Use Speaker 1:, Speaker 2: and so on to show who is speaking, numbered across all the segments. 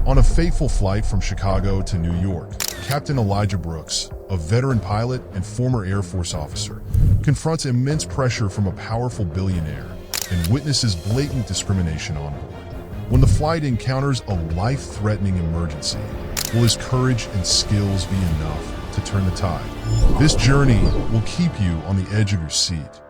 Speaker 1: On a fateful flight from Chicago to New York, Captain Elijah Brooks, a veteran pilot and former Air Force officer, confronts immense pressure from a powerful billionaire and witnesses blatant discrimination on board. When the flight encounters a life-threatening emergency, will his courage and skills be enough to turn the tide? This journey will keep you on the edge of your seat.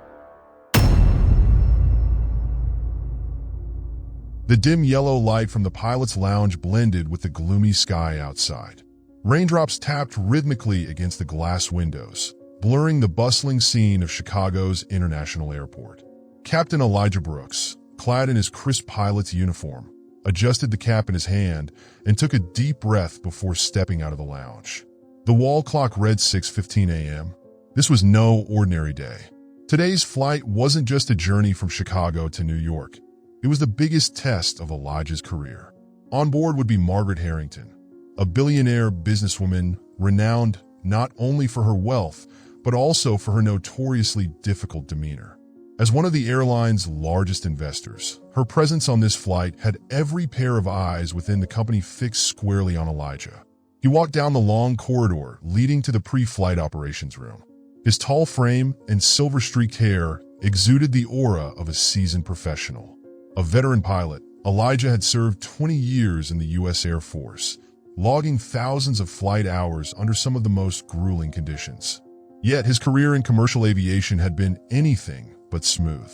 Speaker 1: The dim yellow light from the pilot's lounge blended with the gloomy sky outside. Raindrops tapped rhythmically against the glass windows, blurring the bustling scene of Chicago's International Airport. Captain Elijah Brooks, clad in his crisp pilot's uniform, adjusted the cap in his hand and took a deep breath before stepping out of the lounge. The wall clock read 6:15 a.m. This was no ordinary day. Today's flight wasn't just a journey from Chicago to New York. It was the biggest test of Elijah's career. On board would be Margaret Harrington, a billionaire businesswoman renowned not only for her wealth, but also for her notoriously difficult demeanor. As one of the airline's largest investors, her presence on this flight had every pair of eyes within the company fixed squarely on Elijah. He walked down the long corridor leading to the pre-flight operations room. His tall frame and silver-streaked hair exuded the aura of a seasoned professional. A veteran pilot, Elijah had served 20 years in the U.S. Air Force, logging thousands of flight hours under some of the most grueling conditions. Yet his career in commercial aviation had been anything but smooth.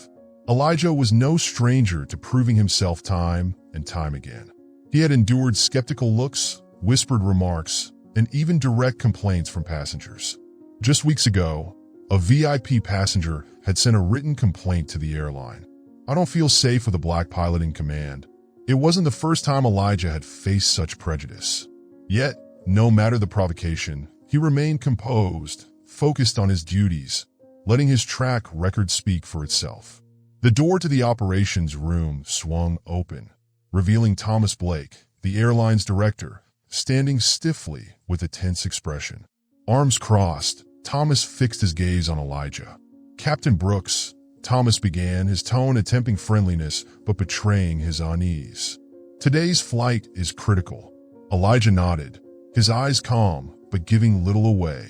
Speaker 1: Elijah was no stranger to proving himself time and time again. He had endured skeptical looks, whispered remarks, and even direct complaints from passengers. Just weeks ago, a VIP passenger had sent a written complaint to the airline. "I don't feel safe with a black pilot in command." It wasn't the first time Elijah had faced such prejudice. Yet, no matter the provocation, he remained composed, focused on his duties, letting his track record speak for itself. The door to the operations room swung open, revealing Thomas Blake, the airline's director, standing stiffly with a tense expression. Arms crossed, Thomas fixed his gaze on Elijah. "Captain Brooks," Thomas began, his tone attempting friendliness but betraying his unease. "Today's flight is critical." Elijah nodded, his eyes calm but giving little away.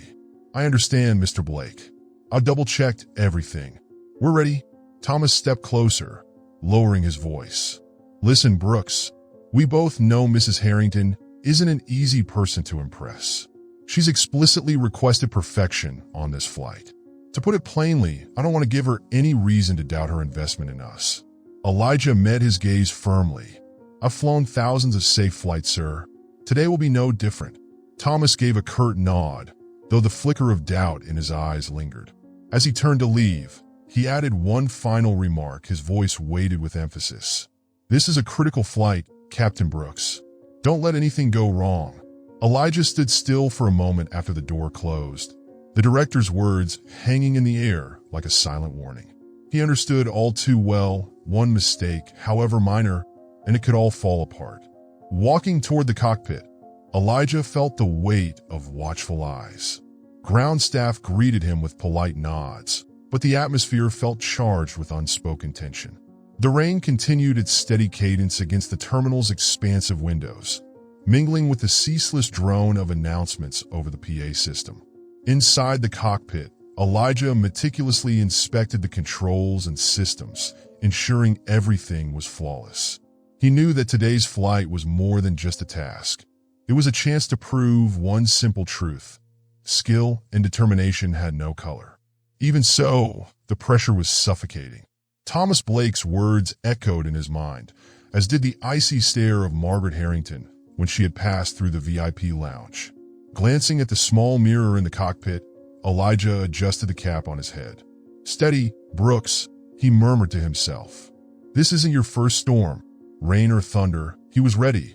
Speaker 1: "I understand, Mr. Blake. I've double-checked everything. We're ready." Thomas stepped closer, lowering his voice. "Listen, Brooks, we both know Mrs. Harrington isn't an easy person to impress. She's explicitly requested perfection on this flight. To put it plainly, I don't want to give her any reason to doubt her investment in us." Elijah met his gaze firmly. "I've flown thousands of safe flights, sir. Today will be no different." Thomas gave a curt nod, though the flicker of doubt in his eyes lingered. As he turned to leave, he added one final remark, his voice weighted with emphasis. "This is a critical flight, Captain Brooks. Don't let anything go wrong." Elijah stood still for a moment after the door closed, the director's words hanging in the air like a silent warning. He understood all too well, one mistake, however minor, and it could all fall apart. Walking toward the cockpit, Elijah felt the weight of watchful eyes. Ground staff greeted him with polite nods, but the atmosphere felt charged with unspoken tension. The rain continued its steady cadence against the terminal's expansive windows, mingling with the ceaseless drone of announcements over the PA system. Inside the cockpit, Elijah meticulously inspected the controls and systems, ensuring everything was flawless. He knew that today's flight was more than just a task. It was a chance to prove one simple truth: skill and determination had no color. Even so, the pressure was suffocating. Thomas Blake's words echoed in his mind, as did the icy stare of Margaret Harrington when she had passed through the VIP lounge. Glancing at the small mirror in the cockpit, Elijah adjusted the cap on his head. "Steady, Brooks," he murmured to himself. "This isn't your first storm, rain or thunder." He was ready.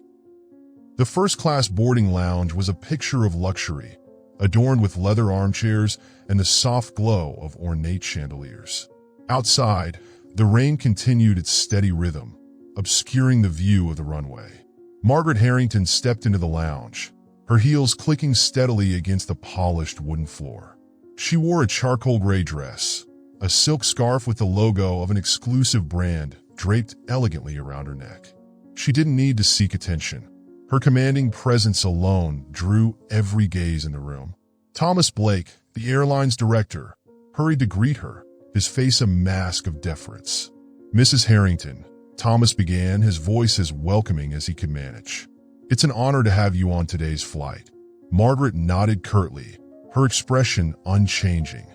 Speaker 1: The first-class boarding lounge was a picture of luxury, adorned with leather armchairs and the soft glow of ornate chandeliers. Outside, the rain continued its steady rhythm, obscuring the view of the runway. Margaret Harrington stepped into the lounge, her heels clicking steadily against the polished wooden floor. She wore a charcoal gray dress, a silk scarf with the logo of an exclusive brand draped elegantly around her neck. She didn't need to seek attention. Her commanding presence alone drew every gaze in the room. Thomas Blake, the airline's director, hurried to greet her, his face a mask of deference. "Mrs. Harrington," Thomas began, his voice as welcoming as he could manage. "It's an honor to have you on today's flight." Margaret nodded curtly, her expression unchanging.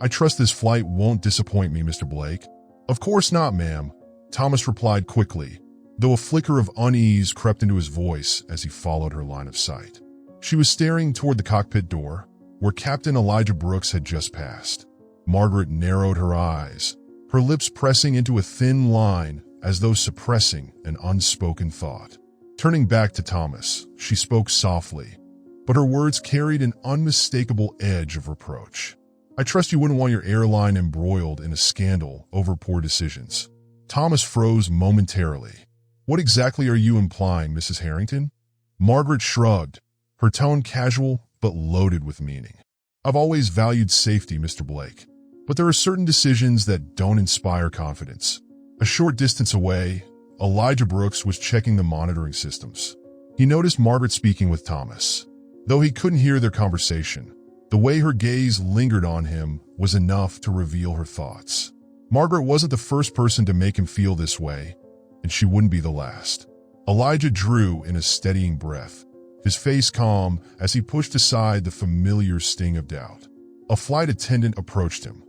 Speaker 1: "I trust this flight won't disappoint me, Mr. Blake." "Of course not, ma'am," Thomas replied quickly, though a flicker of unease crept into his voice as he followed her line of sight. She was staring toward the cockpit door, where Captain Elijah Brooks had just passed. Margaret narrowed her eyes, her lips pressing into a thin line as though suppressing an unspoken thought. Turning back to Thomas, she spoke softly, but her words carried an unmistakable edge of reproach. "I trust you wouldn't want your airline embroiled in a scandal over poor decisions." Thomas froze momentarily. "What exactly are you implying, Mrs. Harrington?" Margaret shrugged, her tone casual but loaded with meaning. "I've always valued safety, Mr. Blake, but there are certain decisions that don't inspire confidence." A short distance away, Elijah Brooks was checking the monitoring systems. He noticed Margaret speaking with Thomas. Though he couldn't hear their conversation, the way her gaze lingered on him was enough to reveal her thoughts. Margaret wasn't the first person to make him feel this way, and she wouldn't be the last. Elijah drew in a steadying breath, his face calm as he pushed aside the familiar sting of doubt. A flight attendant approached him,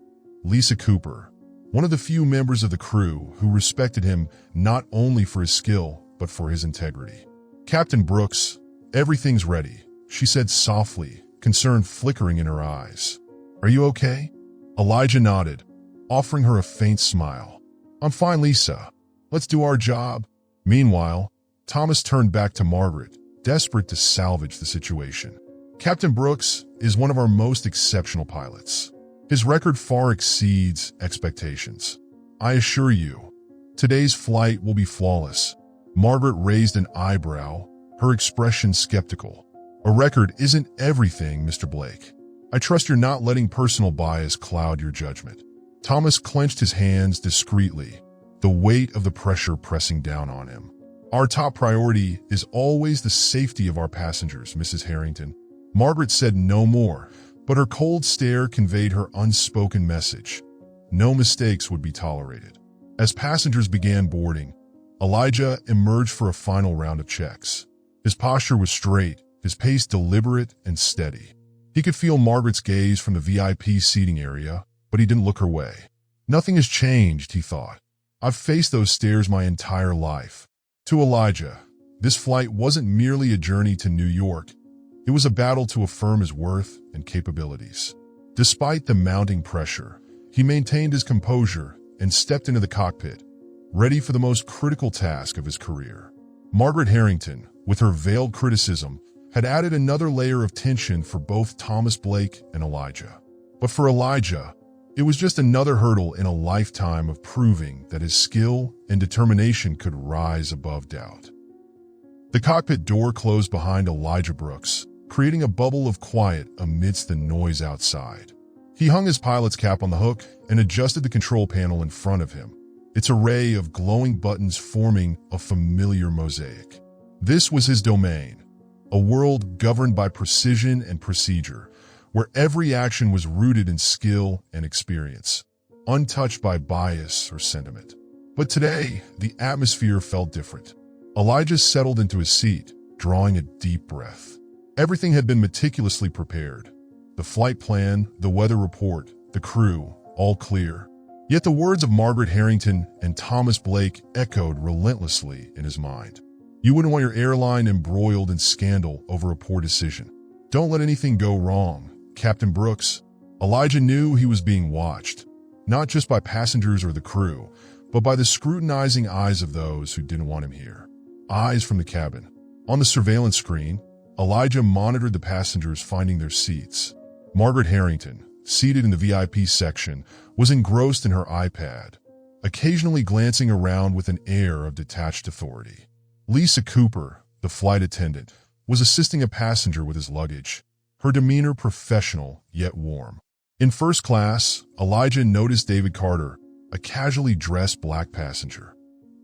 Speaker 1: Lisa Cooper, one of the few members of the crew who respected him not only for his skill, but for his integrity. "Captain Brooks, everything's ready," she said softly, concern flickering in her eyes. "Are you okay?" Elijah nodded, offering her a faint smile. "I'm fine, Lisa. Let's do our job." Meanwhile, Thomas turned back to Margaret, desperate to salvage the situation. "Captain Brooks is one of our most exceptional pilots. His record far exceeds expectations. I assure you, today's flight will be flawless." Margaret raised an eyebrow, her expression skeptical. "A record isn't everything, Mr. Blake. I trust you're not letting personal bias cloud your judgment." Thomas clenched his hands discreetly, the weight of the pressure pressing down on him. "Our top priority is always the safety of our passengers, Mrs. Harrington." Margaret said no more, but her cold stare conveyed her unspoken message. No mistakes would be tolerated. As passengers began boarding, Elijah emerged for a final round of checks. His posture was straight, his pace deliberate and steady. He could feel Margaret's gaze from the VIP seating area, but he didn't look her way. "Nothing has changed," he thought. "I've faced those stares my entire life." To Elijah, this flight wasn't merely a journey to New York. It was a battle to affirm his worth and capabilities. Despite the mounting pressure, he maintained his composure and stepped into the cockpit, ready for the most critical task of his career. Margaret Harrington, with her veiled criticism, had added another layer of tension for both Thomas Blake and Elijah. But for Elijah, it was just another hurdle in a lifetime of proving that his skill and determination could rise above doubt. The cockpit door closed behind Elijah Brooks, creating a bubble of quiet amidst the noise outside. He hung his pilot's cap on the hook and adjusted the control panel in front of him, its array of glowing buttons forming a familiar mosaic. This was his domain, a world governed by precision and procedure, where every action was rooted in skill and experience, untouched by bias or sentiment. But today, the atmosphere felt different. Elijah settled into his seat, drawing a deep breath. Everything had been meticulously prepared. The flight plan, the weather report, the crew, all clear. Yet the words of Margaret Harrington and Thomas Blake echoed relentlessly in his mind. "You wouldn't want your airline embroiled in scandal over a poor decision. Don't let anything go wrong, Captain Brooks." Elijah knew he was being watched, not just by passengers or the crew, but by the scrutinizing eyes of those who didn't want him here. Eyes from the cabin. On the surveillance screen, Elijah monitored the passengers finding their seats. Margaret Harrington, seated in the VIP section, was engrossed in her iPad, occasionally glancing around with an air of detached authority. Lisa Cooper, the flight attendant, was assisting a passenger with his luggage, her demeanor professional yet warm. In first class, Elijah noticed David Carter, a casually dressed black passenger.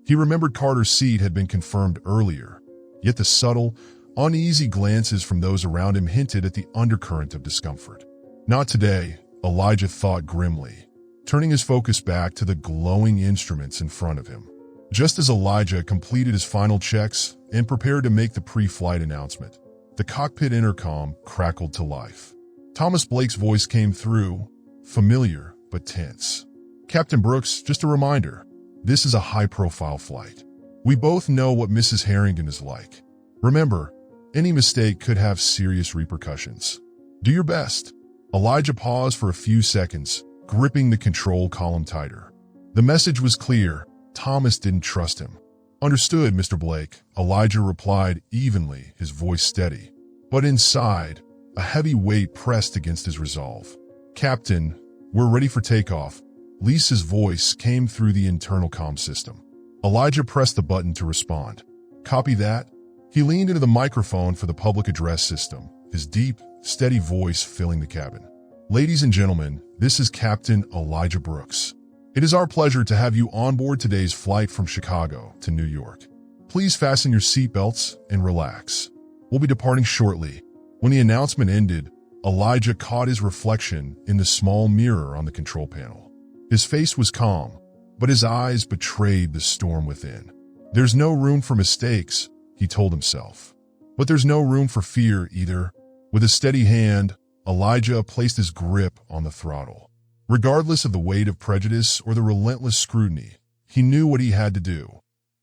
Speaker 1: He remembered Carter's seat had been confirmed earlier, Yet the subtle, uneasy glances from those around him hinted at the undercurrent of discomfort. Not today, Elijah thought grimly, turning his focus back to the glowing instruments in front of him. Just as Elijah completed his final checks and prepared to make the pre-flight announcement, the cockpit intercom crackled to life. Thomas Blake's voice came through, familiar but tense. "Captain Brooks, just a reminder, this is a high-profile flight. We both know what Mrs. Harrington is like. Remember, any mistake could have serious repercussions. Do your best." Elijah paused for a few seconds, gripping the control column tighter. The message was clear. Thomas didn't trust him. "Understood, Mr. Blake," Elijah replied evenly, his voice steady. But inside, a heavy weight pressed against his resolve. "Captain, we're ready for takeoff." Lisa's voice came through the internal comm system. Elijah pressed the button to respond. "Copy that." He leaned into the microphone for the public address system, his deep, steady voice filling the cabin. "Ladies and gentlemen, this is Captain Elijah Brooks. It is our pleasure to have you on board today's flight from Chicago to New York. Please fasten your seatbelts and relax. We'll be departing shortly." When the announcement ended, Elijah caught his reflection in the small mirror on the control panel. His face was calm, but his eyes betrayed the storm within. "There's no room for mistakes," he told himself. "But there's no room for fear either." With a steady hand, Elijah placed his grip on the throttle. Regardless of the weight of prejudice or the relentless scrutiny, he knew what he had to do,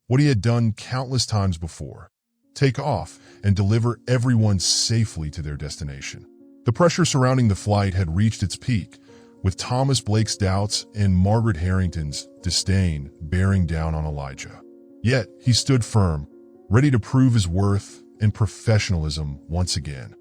Speaker 1: what he had done countless times before: take off and deliver everyone safely to their destination. The pressure surrounding the flight had reached its peak, with Thomas Blake's doubts and Margaret Harrington's disdain bearing down on Elijah. Yet he stood firm, ready to prove his worth and professionalism once again.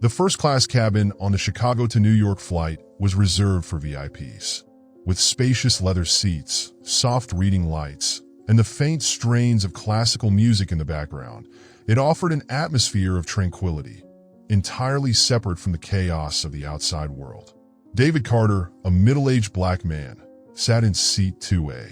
Speaker 1: The first-class cabin on the Chicago to New York flight was reserved for VIPs. With spacious leather seats, soft reading lights, and the faint strains of classical music in the background, it offered an atmosphere of tranquility, entirely separate from the chaos of the outside world. David Carter, a middle-aged black man, sat in seat 2A.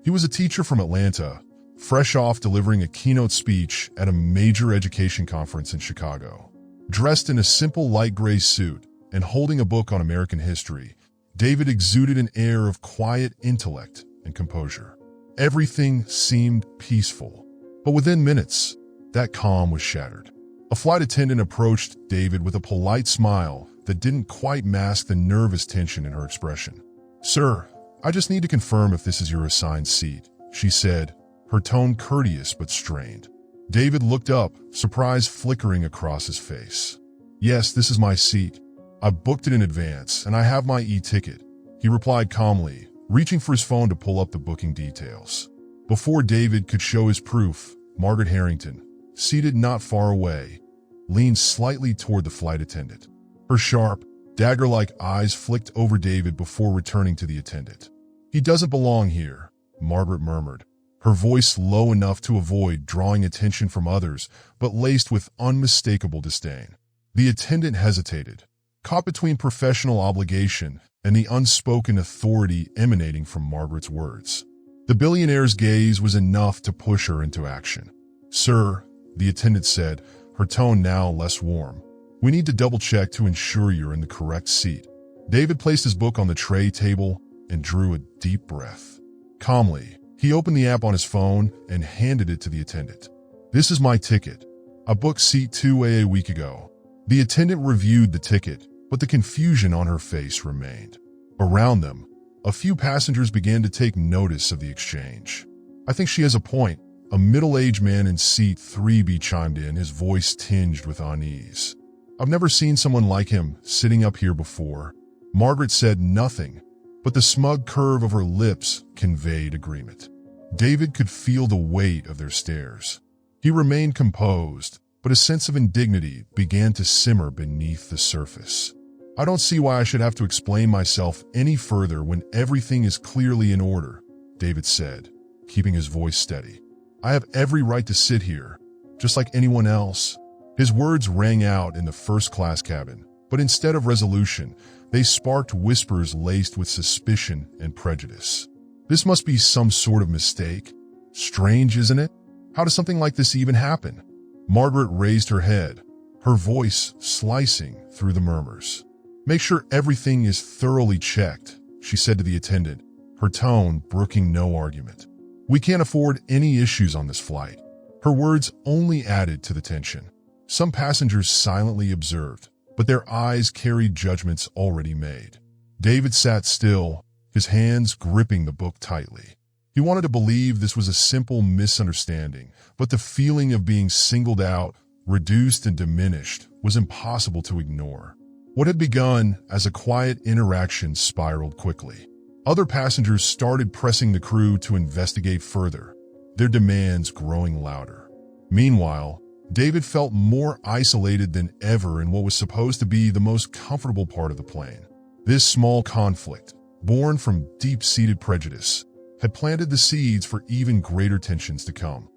Speaker 1: He was a teacher from Atlanta, fresh off delivering a keynote speech at a major education conference in Chicago. Dressed in a simple light gray suit and holding a book on American history, David exuded an air of quiet intellect and composure. Everything seemed peaceful, but within minutes, that calm was shattered. A flight attendant approached David with a polite smile that didn't quite mask the nervous tension in her expression. "Sir, I just need to confirm if this is your assigned seat," she said, her tone courteous but strained. David looked up, surprise flickering across his face. "Yes, this is my seat. I booked it in advance, and I have my e-ticket," he replied calmly, reaching for his phone to pull up the booking details. Before David could show his proof, Margaret Harrington, seated not far away, leaned slightly toward the flight attendant. Her sharp, dagger-like eyes flicked over David before returning to the attendant. "He doesn't belong here," Margaret murmured, her voice low enough to avoid drawing attention from others, but laced with unmistakable disdain. The attendant hesitated, caught between professional obligation and the unspoken authority emanating from Margaret's words. The billionaire's gaze was enough to push her into action. "Sir," the attendant said, her tone now less warm, "we need to double-check to ensure you're in the correct seat." David placed his book on the tray table and drew a deep breath. Calmly, he opened the app on his phone and handed it to the attendant. "This is my ticket. I booked seat 2A a week ago." The attendant reviewed the ticket, but the confusion on her face remained. Around them, a few passengers began to take notice of the exchange. "I think she has a point," a middle-aged man in seat 3B chimed in, his voice tinged with unease. "I've never seen someone like him sitting up here before." Margaret said nothing, but the smug curve of her lips conveyed agreement. David could feel the weight of their stares. He remained composed, but a sense of indignity began to simmer beneath the surface. "I don't see why I should have to explain myself any further when everything is clearly in order," David said, keeping his voice steady. "I have every right to sit here, just like anyone else." His words rang out in the first-class cabin, but instead of resolution, they sparked whispers laced with suspicion and prejudice. "This must be some sort of mistake. Strange, isn't it? How does something like this even happen? Margaret raised her head, her voice slicing through the murmurs. Make sure everything is thoroughly checked, she said to the attendant, her tone brooking no argument. We can't afford any issues on this flight. Her words only added to the tension. Some passengers silently observed, but their eyes carried judgments already made. David sat still, his hands gripping the book tightly. He wanted to believe this was a simple misunderstanding, but the feeling of being singled out, reduced and diminished, was impossible to ignore. What had begun as a quiet interaction spiraled quickly. Other passengers started pressing the crew to investigate further, their demands growing louder. Meanwhile, David felt more isolated than ever in what was supposed to be the most comfortable part of the plane. This small conflict, born from deep-seated prejudice, had planted the seeds for even greater tensions to come.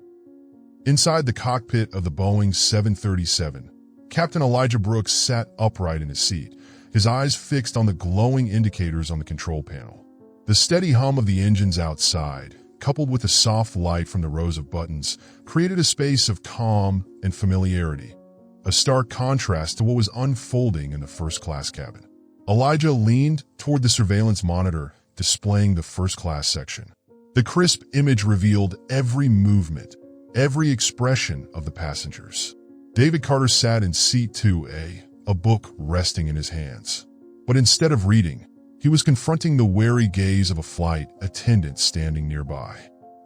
Speaker 1: Inside the cockpit of the Boeing 737, Captain Elijah Brooks sat upright in his seat, his eyes fixed on the glowing indicators on the control panel. The steady hum of the engines outside, coupled with the soft light from the rows of buttons, created a space of calm and familiarity, a stark contrast to what was unfolding in the first-class cabin. Elijah leaned toward the surveillance monitor, displaying the first-class section. The crisp image revealed every movement, every expression of the passengers. David Carter sat in seat 2A, a book resting in his hands. But instead of reading, he was confronting the wary gaze of a flight attendant standing nearby.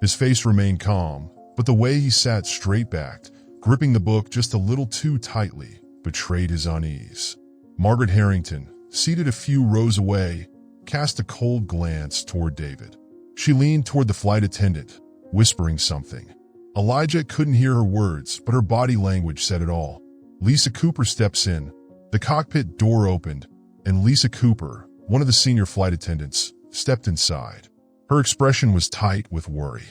Speaker 1: His face remained calm, but the way he sat straight-backed, gripping the book just a little too tightly, betrayed his unease. Margaret Harrington, seated a few rows away, cast a cold glance toward David. She leaned toward the flight attendant, whispering something. Elijah couldn't hear her words, but her body language said it all. Lisa Cooper steps in. The cockpit door opened, and Lisa Cooper, one of the senior flight attendants, stepped inside. Her expression was tight with worry.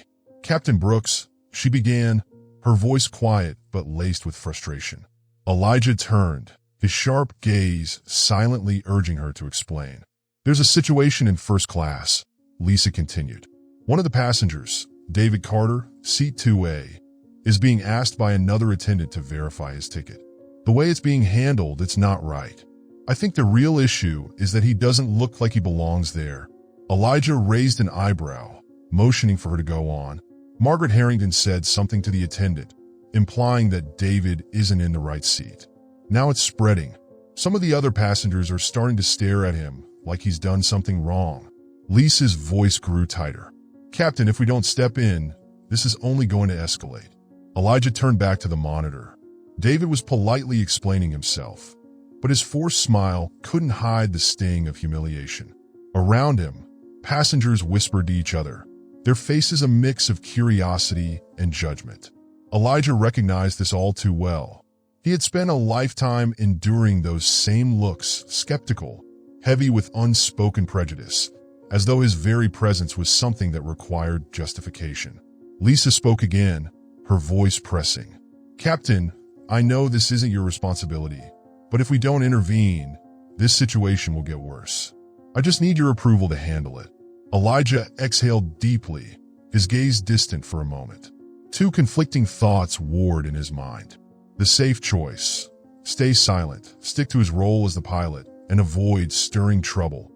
Speaker 1: Captain Brooks, she began, her voice quiet but laced with frustration. Elijah turned, his sharp gaze silently urging her to explain. There's a situation in first class, Lisa continued. One of the passengers, David Carter, seat 2A, is being asked by another attendant to verify his ticket. The way it's being handled, it's not right. I think the real issue is that he doesn't look like he belongs there. Elijah raised an eyebrow, motioning for her to go on. Margaret Harrington said something to the attendant, implying that David isn't in the right seat. Now it's spreading. Some of the other passengers are starting to stare at him like he's done something wrong. Lisa's voice grew tighter. Captain, if we don't step in, this is only going to escalate. Elijah turned back to the monitor. David was politely explaining himself, but his forced smile couldn't hide the sting of humiliation. Around him, passengers whispered to each other, their faces a mix of curiosity and judgment. Elijah recognized this all too well. He had spent a lifetime enduring those same looks, skeptical, heavy with unspoken prejudice, as though his very presence was something that required justification. Lisa spoke again, her voice pressing. Captain, I know this isn't your responsibility, but if we don't intervene, this situation will get worse. I just need your approval to handle it. Elijah exhaled deeply, his gaze distant for a moment. Two conflicting thoughts warred in his mind. The safe choice, stay silent, stick to his role as the pilot, and avoid stirring trouble,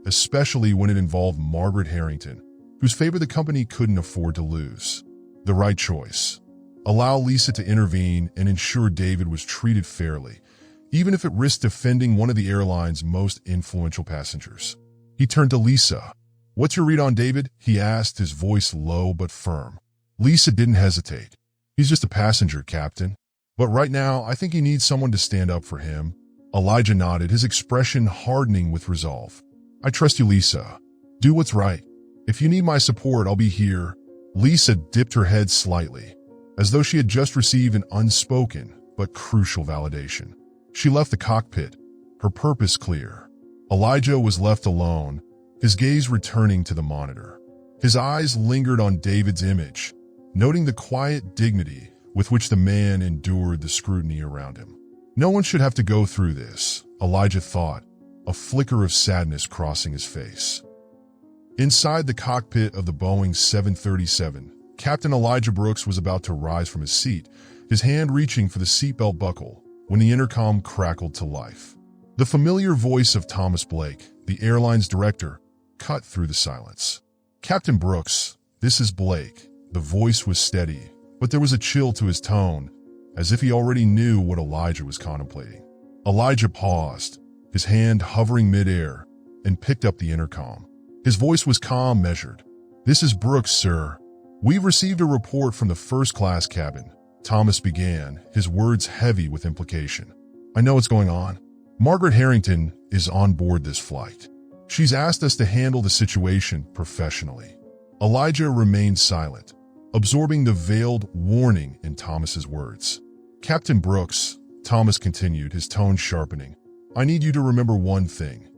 Speaker 1: especially when it involved Margaret Harrington, whose favor the company couldn't afford to lose. The right choice. Allow Lisa to intervene and ensure David was treated fairly, even if it risked offending one of the airline's most influential passengers. He turned to Lisa. What's your read on David? He asked, his voice low but firm. Lisa didn't hesitate. He's just a passenger, Captain. But right now, I think he needs someone to stand up for him. Elijah nodded, his expression hardening with resolve. I trust you, Lisa. Do what's right. If you need my support, I'll be here. Lisa dipped her head slightly, as though she had just received an unspoken but crucial validation. She left the cockpit, her purpose clear. Elijah was left alone, his gaze returning to the monitor. His eyes lingered on David's image, noting the quiet dignity with which the man endured the scrutiny around him. No one should have to go through this, Elijah thought, a flicker of sadness crossing his face. Inside the cockpit of the Boeing 737, Captain Elijah Brooks was about to rise from his seat, his hand reaching for the seatbelt buckle, when the intercom crackled to life. The familiar voice of Thomas Blake, the airline's director, cut through the silence. "Captain Brooks, this is Blake." The voice was steady, but there was a chill to his tone, as if he already knew what Elijah was contemplating. Elijah paused, his hand hovering midair, and picked up the intercom. His voice was calm, measured. "This is Brooks, sir. We've received a report from the first-class cabin," Thomas began, his words heavy with implication. "I know what's going on. Margaret Harrington is on board this flight. She's asked us to handle the situation professionally." Elijah remained silent, absorbing the veiled warning in Thomas's words. "Captain Brooks," Thomas continued, his tone sharpening, "I need you to remember one thing.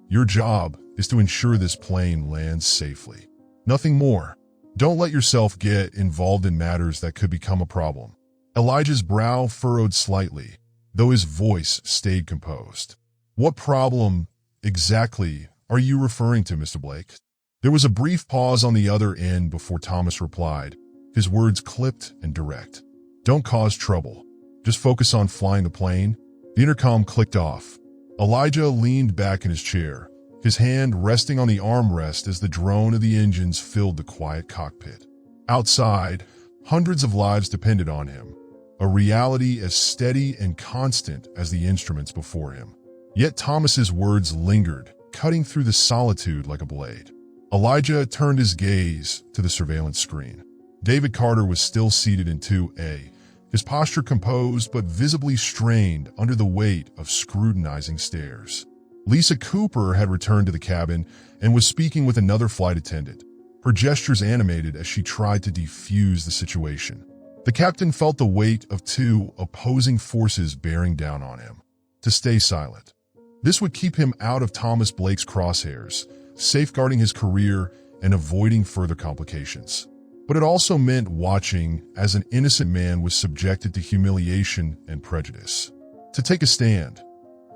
Speaker 1: Your job is to ensure this plane lands safely. Nothing more. Don't let yourself get involved in matters that could become a problem." Elijah's brow furrowed slightly, though his voice stayed composed. "What problem exactly are you referring to, Mr. Blake?" There was a brief pause on the other end before Thomas replied, his words clipped and direct. "Don't cause trouble. Just focus on flying the plane." The intercom clicked off. Elijah leaned back in his chair, his hand resting on the armrest as the drone of the engines filled the quiet cockpit. Outside, hundreds of lives depended on him, a reality as steady and constant as the instruments before him. Yet Thomas's words lingered, cutting through the solitude like a blade. Elijah turned his gaze to the surveillance screen. David Carter was still seated in 2A, his posture composed but visibly strained under the weight of scrutinizing stares. Lisa Cooper had returned to the cabin and was speaking with another flight attendant, her gestures animated as she tried to defuse the situation. The captain felt the weight of two opposing forces bearing down on him. To stay silent. This would keep him out of Thomas Blake's crosshairs, safeguarding his career and avoiding further complications. But it also meant watching as an innocent man was subjected to humiliation and prejudice. To take a stand.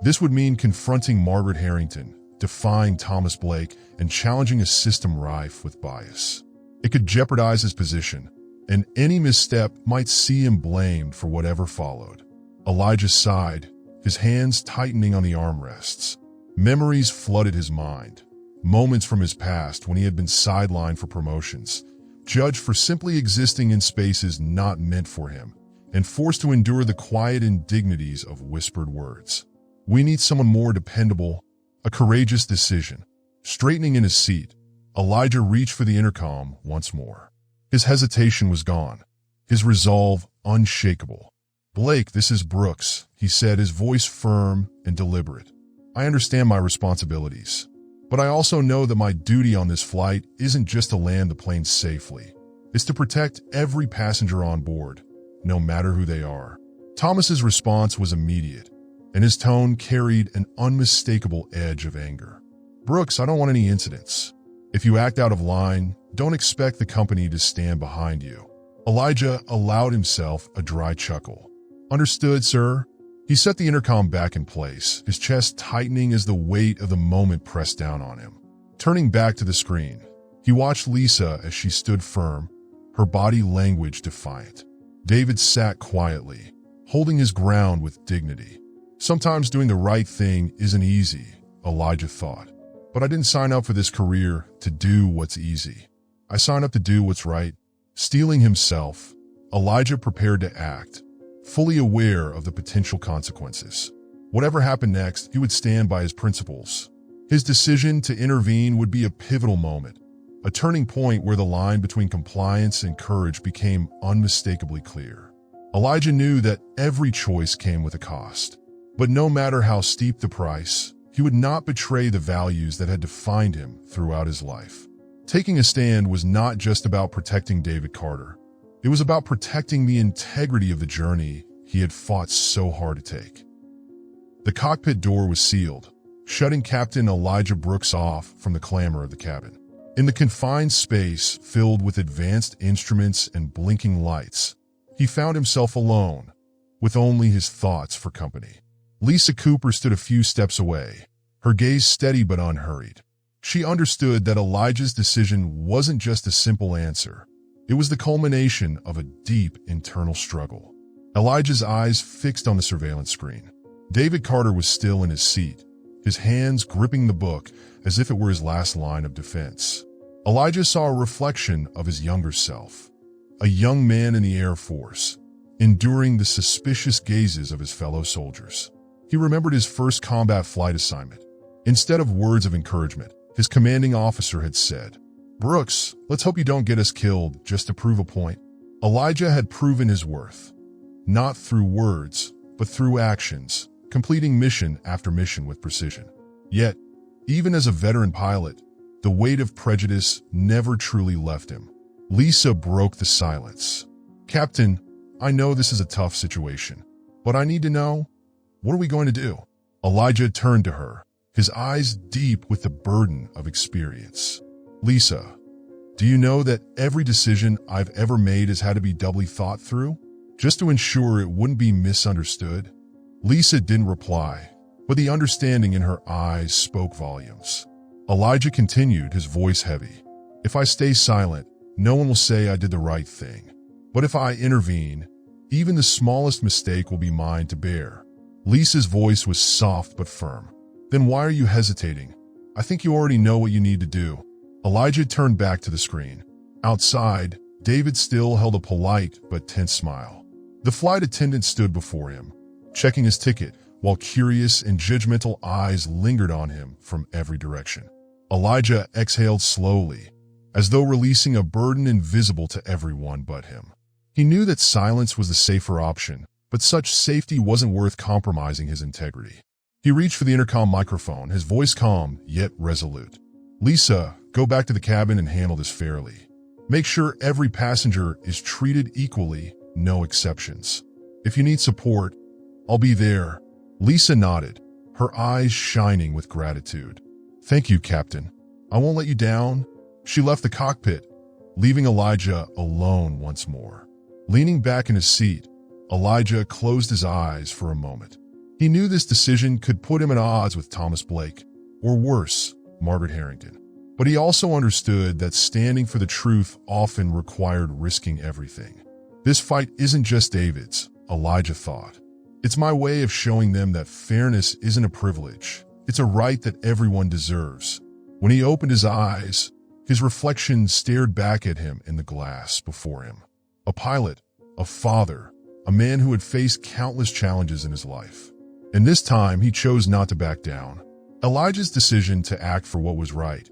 Speaker 1: This would mean confronting Margaret Harrington, defying Thomas Blake, and challenging a system rife with bias. It could jeopardize his position, and any misstep might see him blamed for whatever followed. Elijah sighed, his hands tightening on the armrests. Memories flooded his mind, moments from his past when he had been sidelined for promotions, judged for simply existing in spaces not meant for him, and forced to endure the quiet indignities of whispered words. "We need someone more dependable." A courageous decision. Straightening in his seat, Elijah reached for the intercom once more. His hesitation was gone, his resolve unshakable. "Blake, this is Brooks," he said, his voice firm and deliberate. "I understand my responsibilities, but I also know that my duty on this flight isn't just to land the plane safely. It's to protect every passenger on board, no matter who they are." Thomas's response was immediate, and his tone carried an unmistakable edge of anger. "Brooks, I don't want any incidents. If you act out of line, don't expect the company to stand behind you." Elijah allowed himself a dry chuckle. "Understood, sir." He set the intercom back in place, his chest tightening as the weight of the moment pressed down on him. Turning back to the screen, he watched Lisa as she stood firm, her body language defiant. David sat quietly, holding his ground with dignity. Sometimes doing the right thing isn't easy, Elijah thought. But I didn't sign up for this career to do what's easy. I signed up to do what's right. Steeling himself, Elijah prepared to act, fully aware of the potential consequences. Whatever happened next, he would stand by his principles. His decision to intervene would be a pivotal moment, a turning point where the line between compliance and courage became unmistakably clear. Elijah knew that every choice came with a cost, but no matter how steep the price, he would not betray the values that had defined him throughout his life. Taking a stand was not just about protecting David Carter. It was about protecting the integrity of the journey he had fought so hard to take. The cockpit door was sealed, shutting Captain Elijah Brooks off from the clamor of the cabin. In the confined space filled with advanced instruments and blinking lights, he found himself alone, with only his thoughts for company. Lisa Cooper stood a few steps away, her gaze steady but unhurried. She understood that Elijah's decision wasn't just a simple answer. It was the culmination of a deep internal struggle. Elijah's eyes fixed on the surveillance screen. David Carter was still in his seat, his hands gripping the book as if it were his last line of defense. Elijah saw a reflection of his younger self, a young man in the Air Force, enduring the suspicious gazes of his fellow soldiers. He remembered his first combat flight assignment. Instead of words of encouragement, his commanding officer had said, "Brooks, let's hope you don't get us killed just to prove a point." Elijah had proven his worth, not through words, but through actions, completing mission after mission with precision. Yet, even as a veteran pilot, the weight of prejudice never truly left him. Lisa broke the silence. "Captain, I know this is a tough situation, but I need to know, what are we going to do?" Elijah turned to her, his eyes deep with the burden of experience. "Lisa, do you know that every decision I've ever made has had to be doubly thought through, just to ensure it wouldn't be misunderstood?" Lisa didn't reply, but the understanding in her eyes spoke volumes. Elijah continued, his voice heavy. "If I stay silent, no one will say I did the right thing. But if I intervene, even the smallest mistake will be mine to bear." Lisa's voice was soft but firm. "Then why are you hesitating? I think you already know what you need to do." Elijah turned back to the screen. Outside, David still held a polite but tense smile. The flight attendant stood before him, checking his ticket, while curious and judgmental eyes lingered on him from every direction. Elijah exhaled slowly, as though releasing a burden invisible to everyone but him. He knew that silence was the safer option, but such safety wasn't worth compromising his integrity. He reached for the intercom microphone, his voice calm yet resolute. "Lisa, go back to the cabin and handle this fairly. Make sure every passenger is treated equally, no exceptions. If you need support, I'll be there." Lisa nodded, her eyes shining with gratitude. "Thank you, Captain. I won't let you down." She left the cockpit, leaving Elijah alone once more. Leaning back in his seat, Elijah closed his eyes for a moment. He knew this decision could put him at odds with Thomas Blake, or worse, Margaret Harrington. But he also understood that standing for the truth often required risking everything. "This fight isn't just David's," Elijah thought. "It's my way of showing them that fairness isn't a privilege. It's a right that everyone deserves." When he opened his eyes, his reflection stared back at him in the glass before him. A pilot, a father, a man who had faced countless challenges in his life. And this time, he chose not to back down. Elijah's decision to act for what was right,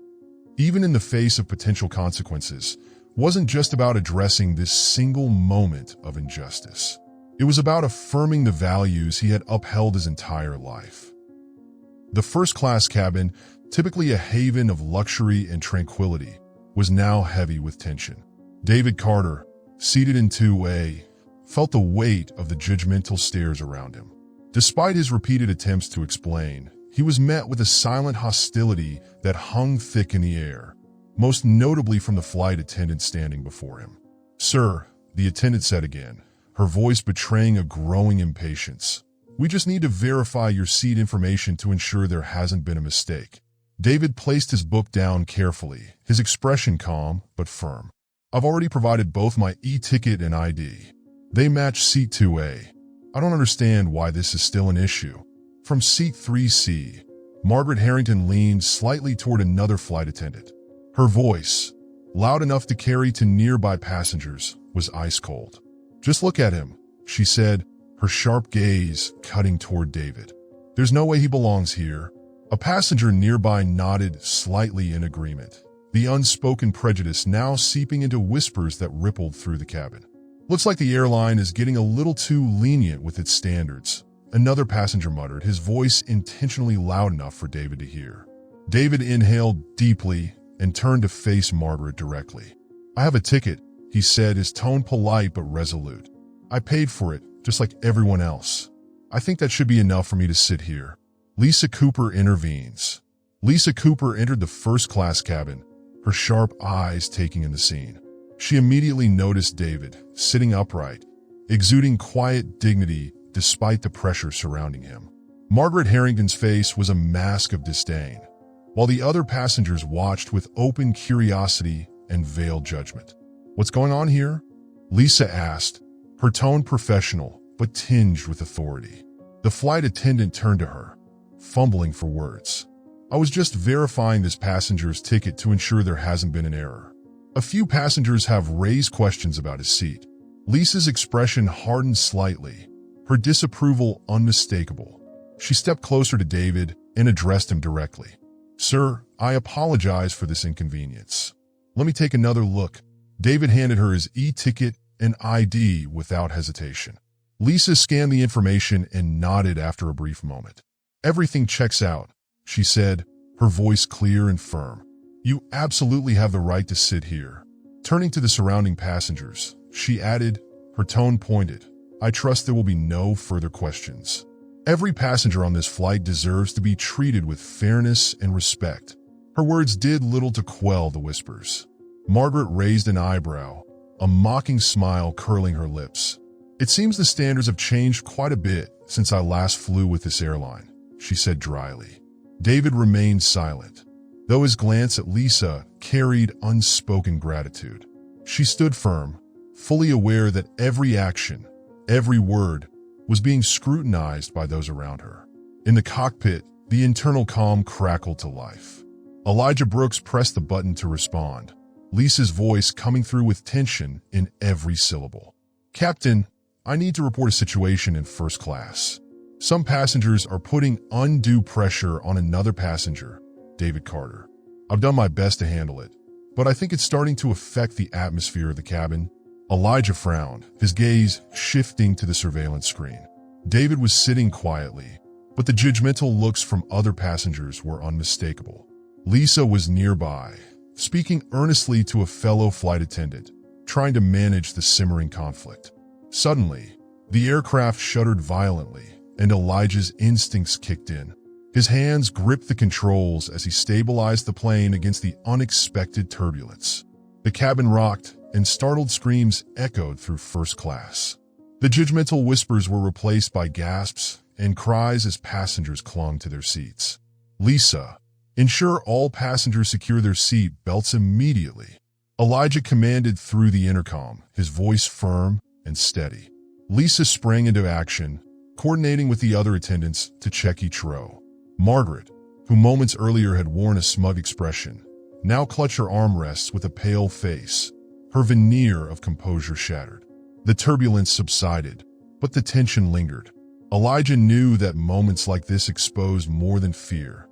Speaker 1: even in the face of potential consequences, wasn't just about addressing this single moment of injustice. It was about affirming the values he had upheld his entire life. The first-class cabin, typically a haven of luxury and tranquility, was now heavy with tension. David Carter, seated in 2A, felt the weight of the judgmental stares around him. Despite his repeated attempts to explain, he was met with a silent hostility that hung thick in the air, most notably from the flight attendant standing before him. "Sir," the attendant said again, her voice betraying a growing impatience, "we just need to verify your seat information to ensure there hasn't been a mistake." David placed his book down carefully, his expression calm but firm. "I've already provided both my e-ticket and ID. They match seat 2A. I don't understand why this is still an issue." From seat 3C, Margaret Harrington leaned slightly toward another flight attendant. Her voice, loud enough to carry to nearby passengers, was ice cold. "Just look at him," she said, her sharp gaze cutting toward David. "There's no way he belongs here." A passenger nearby nodded slightly in agreement, the unspoken prejudice now seeping into whispers that rippled through the cabin. "Looks like the airline is getting a little too lenient with its standards," another passenger muttered, his voice intentionally loud enough for David to hear. David inhaled deeply and turned to face Margaret directly. "I have a ticket," he said, his tone polite but resolute. "I paid for it, just like everyone else. I think that should be enough for me to sit here." Lisa Cooper intervenes. Lisa Cooper entered the first-class cabin, her sharp eyes taking in the scene. She immediately noticed David, sitting upright, exuding quiet dignity despite the pressure surrounding him. Margaret Harrington's face was a mask of disdain, while the other passengers watched with open curiosity and veiled judgment. "What's going on here?" Lisa asked, her tone professional but tinged with authority. The flight attendant turned to her, fumbling for words. "I was just verifying this passenger's ticket to ensure there hasn't been an error. A few passengers have raised questions about his seat." Lisa's expression hardened slightly, her disapproval unmistakable. She stepped closer to David and addressed him directly. "Sir, I apologize for this inconvenience. Let me take another look." David handed her his e-ticket and ID without hesitation. Lisa scanned the information and nodded after a brief moment. "Everything checks out," she said, her voice clear and firm. "You absolutely have the right to sit here." Turning to the surrounding passengers, she added, her tone pointed, "I trust there will be no further questions. Every passenger on this flight deserves to be treated with fairness and respect." Her words did little to quell the whispers. Margaret raised an eyebrow, a mocking smile curling her lips. "It seems the standards have changed quite a bit since I last flew with this airline," she said dryly. David remained silent, though his glance at Lisa carried unspoken gratitude. She stood firm, fully aware that every action, every word, was being scrutinized by those around her. In the cockpit, the internal calm crackled to life. Elijah Brooks pressed the button to respond, Lisa's voice coming through with tension in every syllable. "Captain, I need to report a situation in first class. Some passengers are putting undue pressure on another passenger, David Carter. I've done my best to handle it, but I think it's starting to affect the atmosphere of the cabin." Elijah frowned, his gaze shifting to the surveillance screen. David was sitting quietly, but the judgmental looks from other passengers were unmistakable. Lisa was nearby, speaking earnestly to a fellow flight attendant, trying to manage the simmering conflict. Suddenly, the aircraft shuddered violently, and Elijah's instincts kicked in. His hands gripped the controls as he stabilized the plane against the unexpected turbulence. The cabin rocked, and startled screams echoed through first class. The judgmental whispers were replaced by gasps and cries as passengers clung to their seats. "Lisa, ensure all passengers secure their seat belts immediately," Elijah commanded through the intercom, his voice firm and steady. Lisa sprang into action, coordinating with the other attendants to check each row. Margaret, who moments earlier had worn a smug expression, now clutched her armrests with a pale face, her veneer of composure shattered. The turbulence subsided, but the tension lingered. Elijah knew that moments like this exposed more than fear.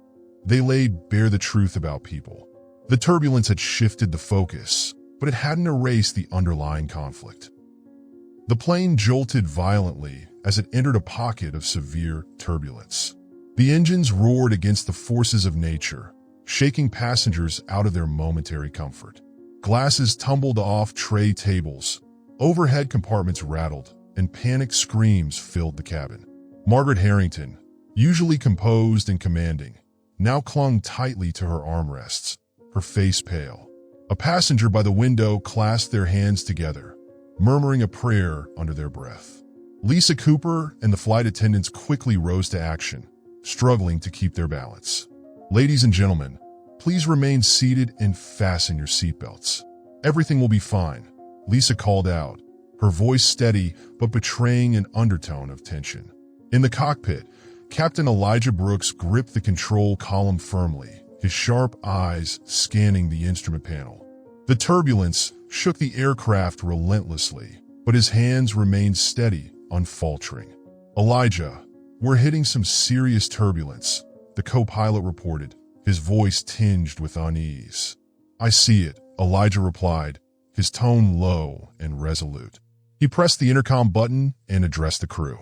Speaker 1: They laid bare the truth about people. The turbulence had shifted the focus, but it hadn't erased the underlying conflict. The plane jolted violently as it entered a pocket of severe turbulence. The engines roared against the forces of nature, shaking passengers out of their momentary comfort. Glasses tumbled off tray tables, overhead compartments rattled, and panicked screams filled the cabin. Margaret Harrington, usually composed and commanding, now clung tightly to her armrests, her face pale. A passenger by the window clasped their hands together, murmuring a prayer under their breath. Lisa Cooper and the flight attendants quickly rose to action, struggling to keep their balance. "Ladies and gentlemen, please remain seated and fasten your seatbelts. Everything will be fine," Lisa called out, her voice steady but betraying an undertone of tension. In the cockpit, Captain Elijah Brooks gripped the control column firmly, his sharp eyes scanning the instrument panel. The turbulence shook the aircraft relentlessly, but his hands remained steady, unfaltering. "Elijah, we're hitting some serious turbulence," the co-pilot reported, his voice tinged with unease. "I see it," Elijah replied, his tone low and resolute. He pressed the intercom button and addressed the crew.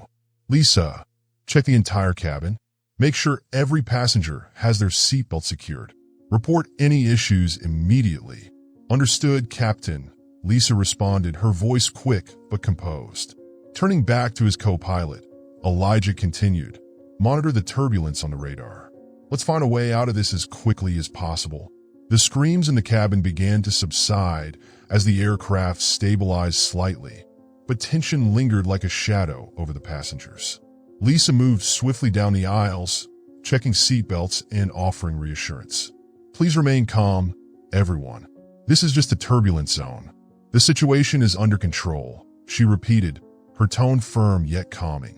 Speaker 1: "Lisa, check the entire cabin. Make sure every passenger has their seatbelt secured. Report any issues immediately." "Understood, Captain," Lisa responded, her voice quick but composed. Turning back to his co-pilot, Elijah continued, "Monitor the turbulence on the radar. Let's find a way out of this as quickly as possible." The screams in the cabin began to subside as the aircraft stabilized slightly, but tension lingered like a shadow over the passengers. Lisa moved swiftly down the aisles, checking seatbelts and offering reassurance. "Please remain calm, everyone. This is just a turbulence zone. "The situation is under control," she repeated, her tone firm yet calming.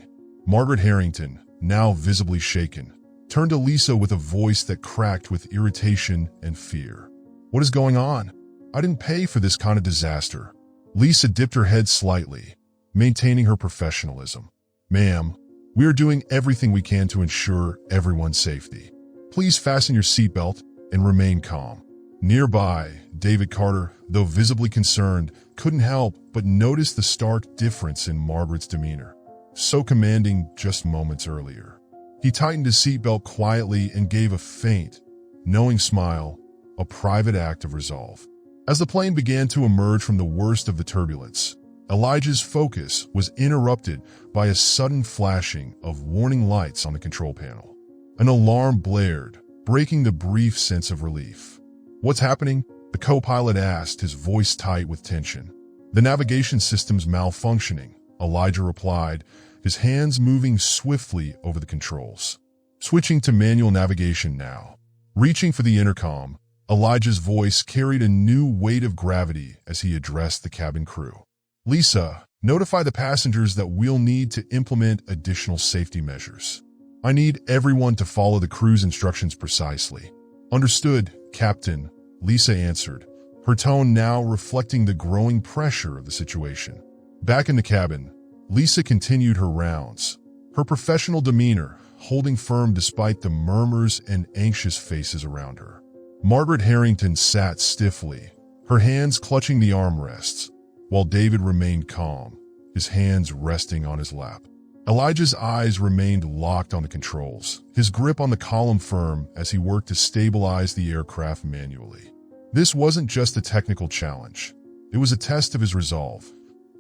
Speaker 1: Margaret Harrington, now visibly shaken, turned to Lisa with a voice that cracked with irritation and fear. "What is going on? I didn't pay for this kind of disaster." Lisa dipped her head slightly, maintaining her professionalism. "Ma'am, we are doing everything we can to ensure everyone's safety. Please fasten your seatbelt and remain calm." Nearby, David Carter, though visibly concerned, couldn't help but notice the stark difference in Margaret's demeanor, so commanding just moments earlier. He tightened his seatbelt quietly and gave a faint, knowing smile, a private act of resolve. As the plane began to emerge from the worst of the turbulence, Elijah's focus was interrupted by a sudden flashing of warning lights on the control panel. An alarm blared, breaking the brief sense of relief. "What's happening?" the co-pilot asked, his voice tight with tension. "The navigation system's malfunctioning," Elijah replied, his hands moving swiftly over the controls. "Switching to manual navigation now." Reaching for the intercom, Elijah's voice carried a new weight of gravity as he addressed the cabin crew. "Lisa, notify the passengers that we'll need to implement additional safety measures. I need everyone to follow the crew's instructions precisely." "Understood, Captain," Lisa answered, her tone now reflecting the growing pressure of the situation. Back in the cabin, Lisa continued her rounds, her professional demeanor holding firm despite the murmurs and anxious faces around her. Margaret Harrington sat stiffly, her hands clutching the armrests, while David remained calm, his hands resting on his lap. Elijah's eyes remained locked on the controls, his grip on the column firm as he worked to stabilize the aircraft manually. This wasn't just a technical challenge. It was a test of his resolve,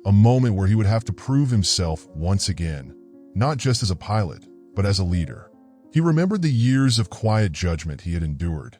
Speaker 1: a moment where he would have to prove himself once again, not just as a pilot, but as a leader. He remembered the years of quiet judgment he had endured,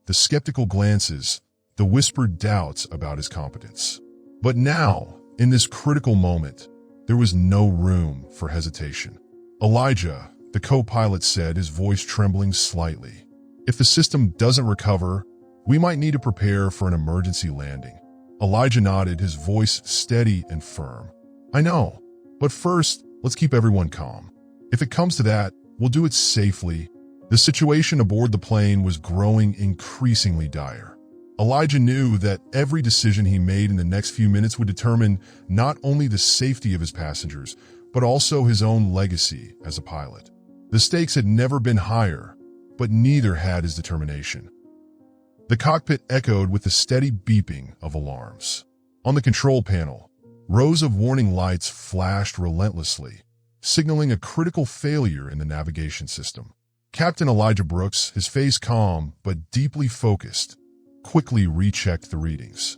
Speaker 1: the skeptical glances, the whispered doubts about his competence. But now, in this critical moment, there was no room for hesitation. "Elijah," the co-pilot said, his voice trembling slightly, "if the system doesn't recover, we might need to prepare for an emergency landing." Elijah nodded, his voice steady and firm. "I know, but first, let's keep everyone calm. If it comes to that, we'll do it safely." The situation aboard the plane was growing increasingly dire. Elijah knew that every decision he made in the next few minutes would determine not only the safety of his passengers, but also his own legacy as a pilot. The stakes had never been higher, but neither had his determination. The cockpit echoed with the steady beeping of alarms. On the control panel, rows of warning lights flashed relentlessly, signaling a critical failure in the navigation system. Captain Elijah Brooks, his face calm but deeply focused, quickly rechecked the readings.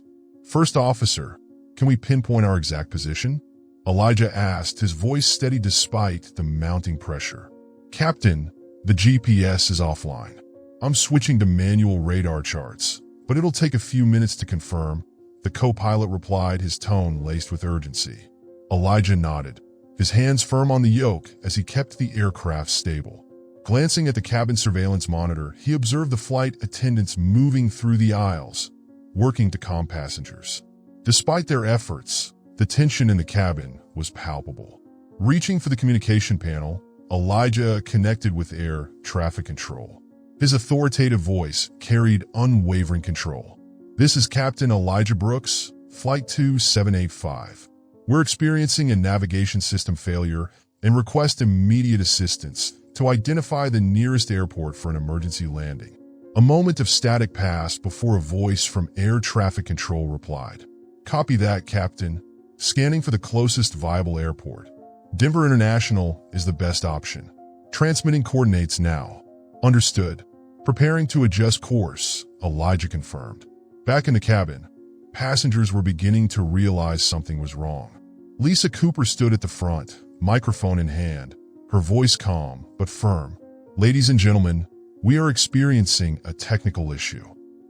Speaker 1: "First officer, can we pinpoint our exact position?" Elijah asked, his voice steady despite the mounting pressure. "Captain, the GPS is offline. I'm switching to manual radar charts, but it'll take a few minutes to confirm," the co-pilot replied, his tone laced with urgency. Elijah nodded, his hands firm on the yoke as he kept the aircraft stable. Glancing at the cabin surveillance monitor, he observed the flight attendants moving through the aisles, working to calm passengers. Despite their efforts, the tension in the cabin was palpable. Reaching for the communication panel, Elijah connected with air traffic control. His authoritative voice carried unwavering control. "This is Captain Elijah Brooks, Flight 2785. We're experiencing a navigation system failure and request immediate assistance to identify the nearest airport for an emergency landing." A moment of static passed before a voice from air traffic control replied. "Copy that, Captain. Scanning for the closest viable airport. Denver International is the best option. Transmitting coordinates now." "Understood." Preparing to adjust course, Elijah confirmed. Back in the cabin, passengers were beginning to realize something was wrong. Lisa Cooper stood at the front, microphone in hand, her voice calm but firm. "Ladies and gentlemen, we are experiencing a technical issue.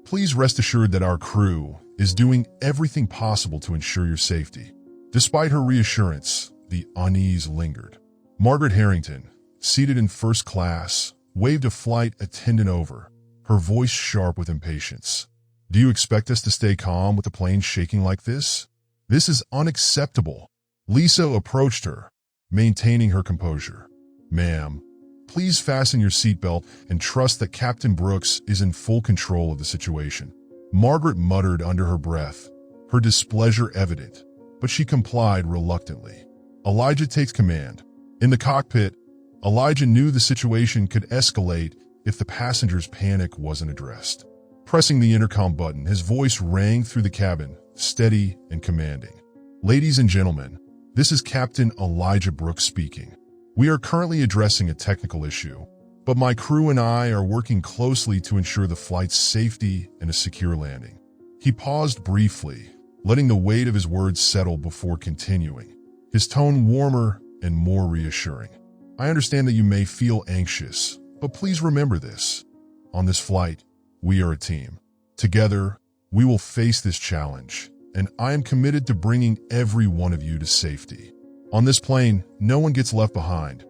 Speaker 1: Please rest assured that our crew is doing everything possible to ensure your safety." Despite her reassurance, the unease lingered. Margaret Harrington, seated in first class, waved a flight attendant over, her voice sharp with impatience. "Do you expect us to stay calm with the plane shaking like this?" This is unacceptable. Lisa approached her, maintaining her composure. Ma'am, please fasten your seatbelt and trust that Captain Brooks is in full control of the situation. Margaret muttered under her breath, her displeasure evident, but she complied reluctantly. Elijah takes command. In the cockpit, Elijah knew the situation could escalate if the passengers' panic wasn't addressed. Pressing the intercom button, his voice rang through the cabin, steady and commanding. Ladies and gentlemen, this is Captain Elijah Brooks speaking. We are currently addressing a technical issue, but my crew and I are working closely to ensure the flight's safety and a secure landing. He paused briefly, letting the weight of his words settle before continuing, his tone warmer and more reassuring. I understand that you may feel anxious, but please remember this. On this flight, we are a team. Together, we will face this challenge, and I am committed to bringing every one of you to safety. On this plane, no one gets left behind,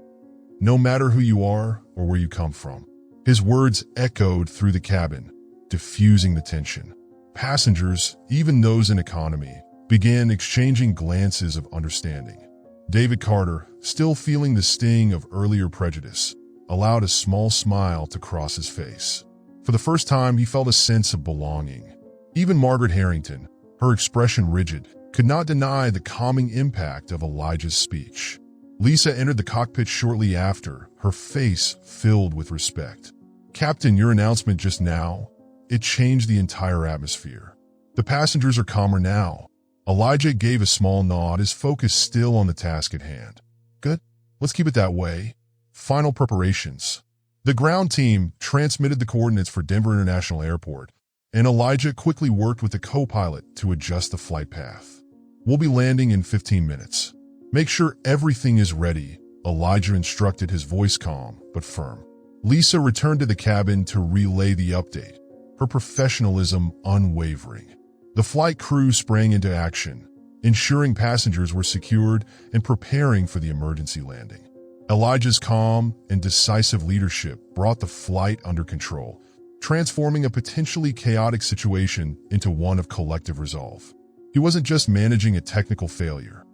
Speaker 1: no matter who you are or where you come from. His words echoed through the cabin, diffusing the tension. Passengers, even those in economy, began exchanging glances of understanding. David Carter, still feeling the sting of earlier prejudice, allowed a small smile to cross his face. For the first time, he felt a sense of belonging. Even Margaret Harrington, her expression rigid, could not deny the calming impact of Elijah's speech. Lisa entered the cockpit shortly after, her face filled with respect. Captain, your announcement just now, it changed the entire atmosphere. The passengers are calmer now. Elijah gave a small nod, his focus still on the task at hand. Good. Let's keep it that way. Final preparations. The ground team transmitted the coordinates for Denver International Airport, and Elijah quickly worked with the co-pilot to adjust the flight path. We'll be landing in 15 minutes. Make sure everything is ready, Elijah instructed, his voice calm but firm. Lisa returned to the cabin to relay the update, her professionalism unwavering. The flight crew sprang into action, ensuring passengers were secured and preparing for the emergency landing. Elijah's calm and decisive leadership brought the flight under control, transforming a potentially chaotic situation into one of collective resolve. He wasn't just managing a technical failure.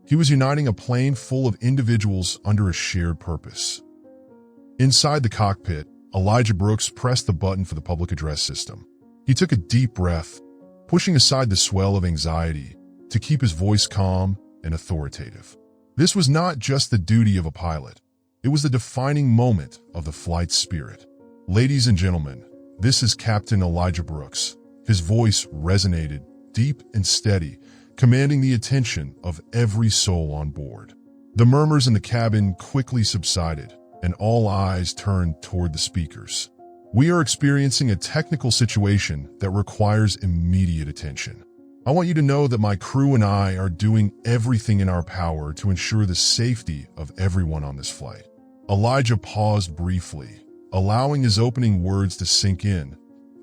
Speaker 1: He was uniting a plane full of individuals under a shared purpose. Inside the cockpit, Elijah Brooks pressed the button for the public address system. He took a deep breath, pushing aside the swell of anxiety to keep his voice calm and authoritative. This was not just the duty of a pilot. It was the defining moment of the flight's spirit. Ladies and gentlemen, this is Captain Elijah Brooks. His voice resonated, deep and steady, commanding the attention of every soul on board. The murmurs in the cabin quickly subsided, and all eyes turned toward the speakers. We are experiencing a technical situation that requires immediate attention. I want you to know that my crew and I are doing everything in our power to ensure the safety of everyone on this flight. Elijah paused briefly, allowing his opening words to sink in,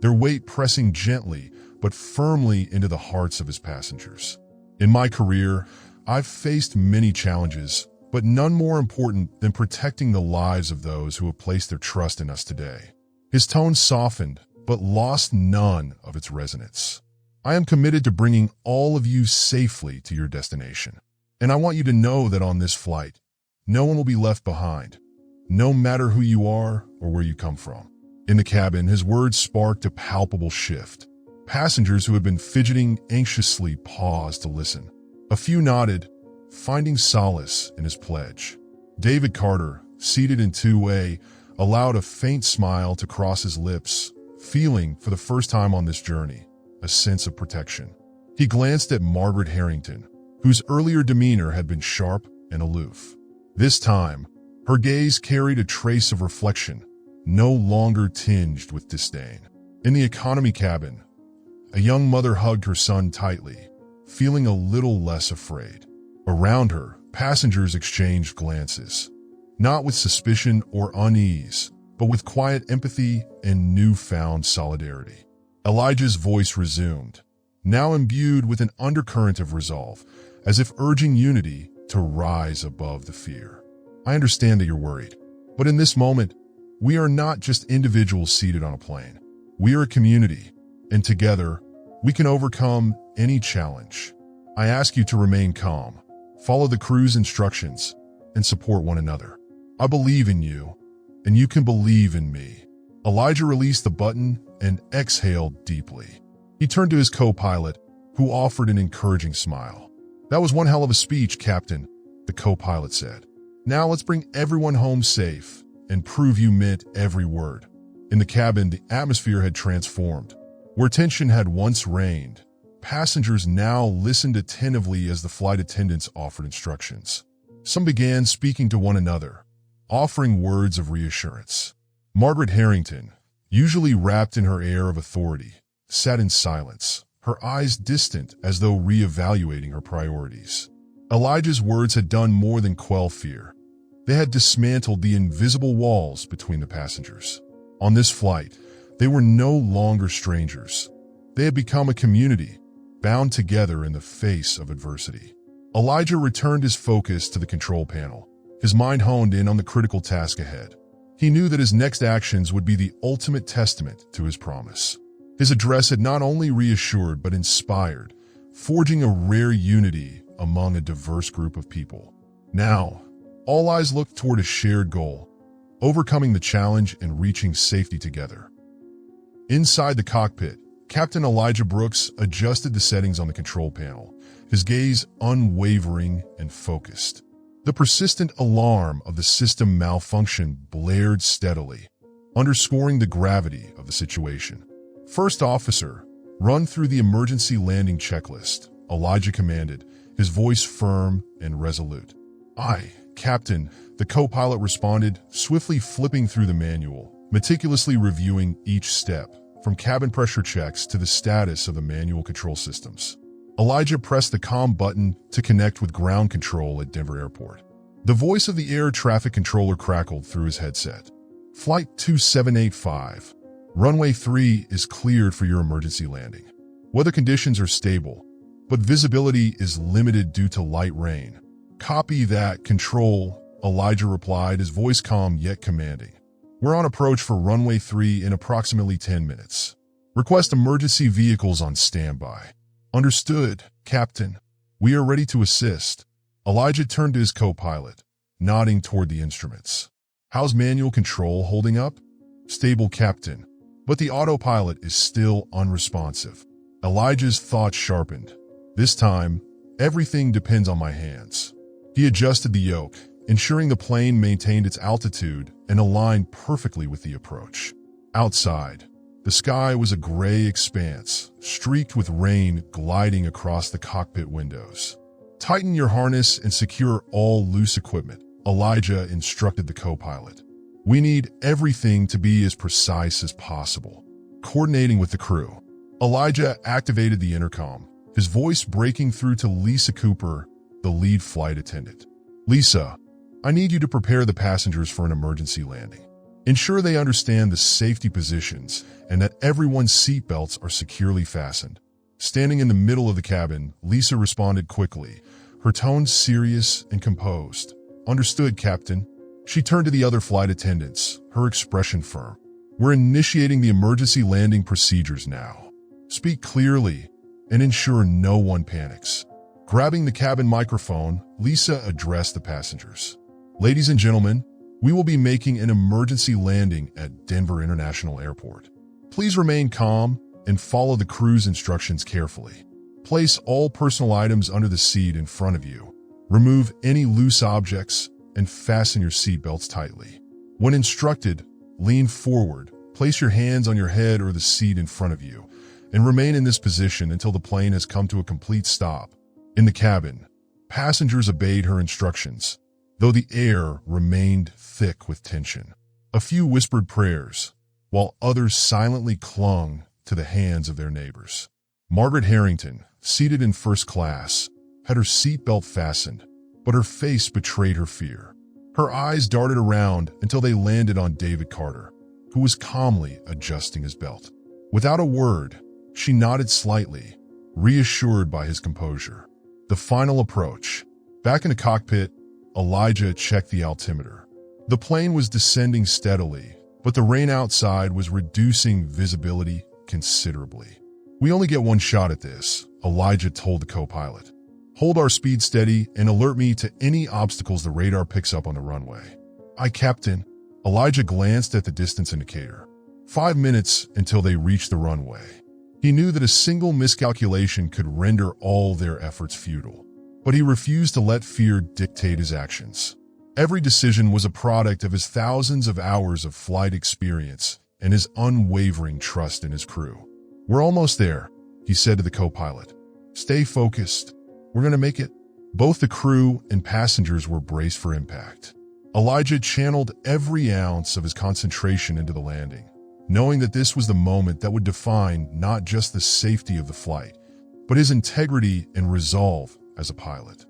Speaker 1: their weight pressing gently but firmly into the hearts of his passengers. In my career, I've faced many challenges, but none more important than protecting the lives of those who have placed their trust in us today. His tone softened, but lost none of its resonance. I am committed to bringing all of you safely to your destination. And I want you to know that on this flight, no one will be left behind, no matter who you are or where you come from. In the cabin, his words sparked a palpable shift. Passengers who had been fidgeting anxiously paused to listen. A few nodded, finding solace in his pledge. David Carter, seated in 2A, allowed a faint smile to cross his lips, feeling, for the first time on this journey, a sense of protection. He glanced at Margaret Harrington, whose earlier demeanor had been sharp and aloof. This time, her gaze carried a trace of reflection, no longer tinged with disdain. In the economy cabin, a young mother hugged her son tightly, feeling a little less afraid. Around her, passengers exchanged glances, not with suspicion or unease, but with quiet empathy and newfound solidarity. Elijah's voice resumed, now imbued with an undercurrent of resolve, as if urging unity to rise above the fear. I understand that you're worried, but in this moment, we are not just individuals seated on a plane. We are a community, and together, we can overcome any challenge. I ask you to remain calm, follow the crew's instructions, and support one another. I believe in you, and you can believe in me." Elijah released the button and exhaled deeply. He turned to his co-pilot, who offered an encouraging smile. "That was one hell of a speech, Captain," the co-pilot said. "Now let's bring everyone home safe and prove you meant every word." In the cabin, the atmosphere had transformed. Where tension had once reigned, passengers now listened attentively as the flight attendants offered instructions. Some began speaking to one another, offering words of reassurance. Margaret Harrington, usually wrapped in her air of authority, sat in silence, her eyes distant as though re-evaluating her priorities. Elijah's words had done more than quell fear. They had dismantled the invisible walls between the passengers. On this flight, they were no longer strangers. They had become a community, bound together in the face of adversity. Elijah returned his focus to the control panel, his mind honed in on the critical task ahead. He knew that his next actions would be the ultimate testament to his promise. His address had not only reassured but inspired, forging a rare unity among a diverse group of people. Now, all eyes looked toward a shared goal, overcoming the challenge and reaching safety together. Inside the cockpit, Captain Elijah Brooks adjusted the settings on the control panel, his gaze unwavering and focused. The persistent alarm of the system malfunction blared steadily, underscoring the gravity of the situation. "First officer, run through the emergency landing checklist," Elijah commanded, his voice firm and resolute. "Aye, Captain," the co-pilot responded, swiftly flipping through the manual, meticulously reviewing each step, from cabin pressure checks to the status of the manual control systems. Elijah pressed the comm button to connect with ground control at Denver Airport. The voice of the air traffic controller crackled through his headset. "Flight 2785. Runway 3 is cleared for your emergency landing. Weather conditions are stable, but visibility is limited due to light rain." "Copy that, Control," Elijah replied, his voice calm yet commanding. "We're on approach for runway 3 in approximately 10 minutes. Request emergency vehicles on standby." "Understood, Captain. We are ready to assist." Elijah turned to his co-pilot, nodding toward the instruments. "How's manual control holding up?" "Stable, Captain, but the autopilot is still unresponsive." Elijah's thoughts sharpened. "This time, everything depends on my hands." He adjusted the yoke, ensuring the plane maintained its altitude and aligned perfectly with the approach. Outside, the sky was a gray expanse, streaked with rain gliding across the cockpit windows. "Tighten your harness and secure all loose equipment," Elijah instructed the co-pilot. "We need everything to be as precise as possible." Coordinating with the crew, Elijah activated the intercom, his voice breaking through to Lisa Cooper, the lead flight attendant. "Lisa, I need you to prepare the passengers for an emergency landing. Ensure they understand the safety positions and that everyone's seatbelts are securely fastened." Standing in the middle of the cabin, Lisa responded quickly, her tone serious and composed. "Understood, Captain." She turned to the other flight attendants, her expression firm. "We're initiating the emergency landing procedures now. Speak clearly and ensure no one panics." Grabbing the cabin microphone, Lisa addressed the passengers. "Ladies and gentlemen, we will be making an emergency landing at Denver International Airport. Please remain calm and follow the crew's instructions carefully. Place all personal items under the seat in front of you. Remove any loose objects and fasten your seatbelts tightly. When instructed, lean forward, place your hands on your head or the seat in front of you, and remain in this position until the plane has come to a complete stop." In the cabin, passengers obeyed her instructions, though the air remained thick with tension. A few whispered prayers, while others silently clung to the hands of their neighbors. Margaret Harrington, seated in first class, had her seatbelt fastened, but her face betrayed her fear. Her eyes darted around until they landed on David Carter, who was calmly adjusting his belt. Without a word, she nodded slightly, reassured by his composure. The final approach. Back in the cockpit, Elijah checked the altimeter. The plane was descending steadily, but the rain outside was reducing visibility considerably. "We only get one shot at this," Elijah told the co-pilot. Hold our speed steady and alert me to any obstacles the radar picks up on the runway." "Aye, Captain." Elijah glanced at the distance indicator. 5 minutes until they reached the runway. He knew that a single miscalculation could render all their efforts futile, but he refused to let fear dictate his actions. Every decision was a product of his thousands of hours of flight experience and his unwavering trust in his crew. "We're almost there," he said to the co-pilot. "Stay focused. We're going to make it." Both the crew and passengers were braced for impact. Elijah channeled every ounce of his concentration into the landing, knowing that this was the moment that would define not just the safety of the flight, but his integrity and resolve as a pilot.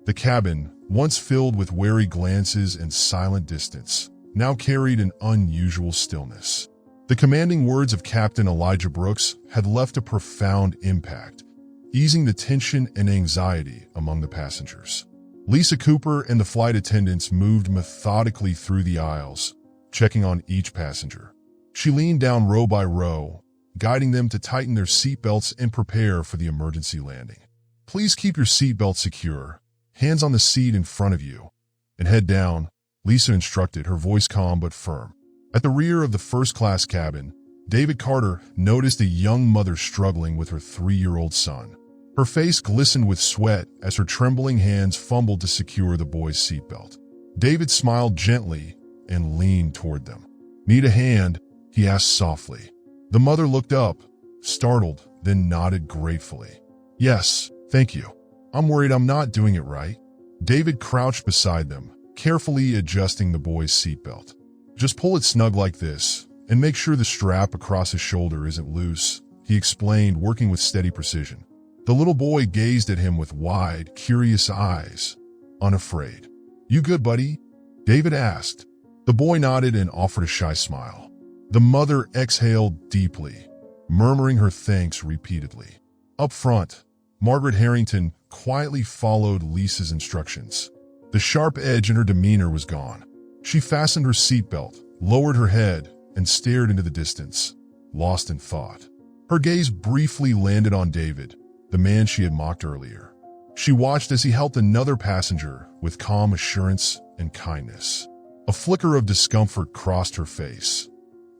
Speaker 1: The cabin, once filled with wary glances and silent distance, now carried an unusual stillness. The commanding words of Captain Elijah Brooks had left a profound impact, easing the tension and anxiety among the passengers. Lisa Cooper and the flight attendants moved methodically through the aisles, checking on each passenger. She leaned down row by row, guiding them to tighten their seatbelts and prepare for the emergency landing. "Please keep your seatbelt secure, hands on the seat in front of you, and head down," Lisa instructed, her voice calm but firm. At the rear of the first-class cabin, David Carter noticed a young mother struggling with her 3-year-old son. Her face glistened with sweat as her trembling hands fumbled to secure the boy's seatbelt. David smiled gently and leaned toward them. "Need a hand?" he asked softly. The mother looked up, startled, then nodded gratefully. "Yes, thank you. I'm worried I'm not doing it right." David crouched beside them, carefully adjusting the boy's seatbelt. "Just pull it snug like this, and make sure the strap across his shoulder isn't loose," he explained, working with steady precision. The little boy gazed at him with wide, curious eyes, unafraid. "You good, buddy?" David asked. The boy nodded and offered a shy smile. The mother exhaled deeply, murmuring her thanks repeatedly. Up front, Margaret Harrington quietly followed Lisa's instructions. The sharp edge in her demeanor was gone. She fastened her seatbelt, lowered her head, and stared into the distance, lost in thought. Her gaze briefly landed on David, the man she had mocked earlier. She watched as he helped another passenger with calm assurance and kindness. A flicker of discomfort crossed her face,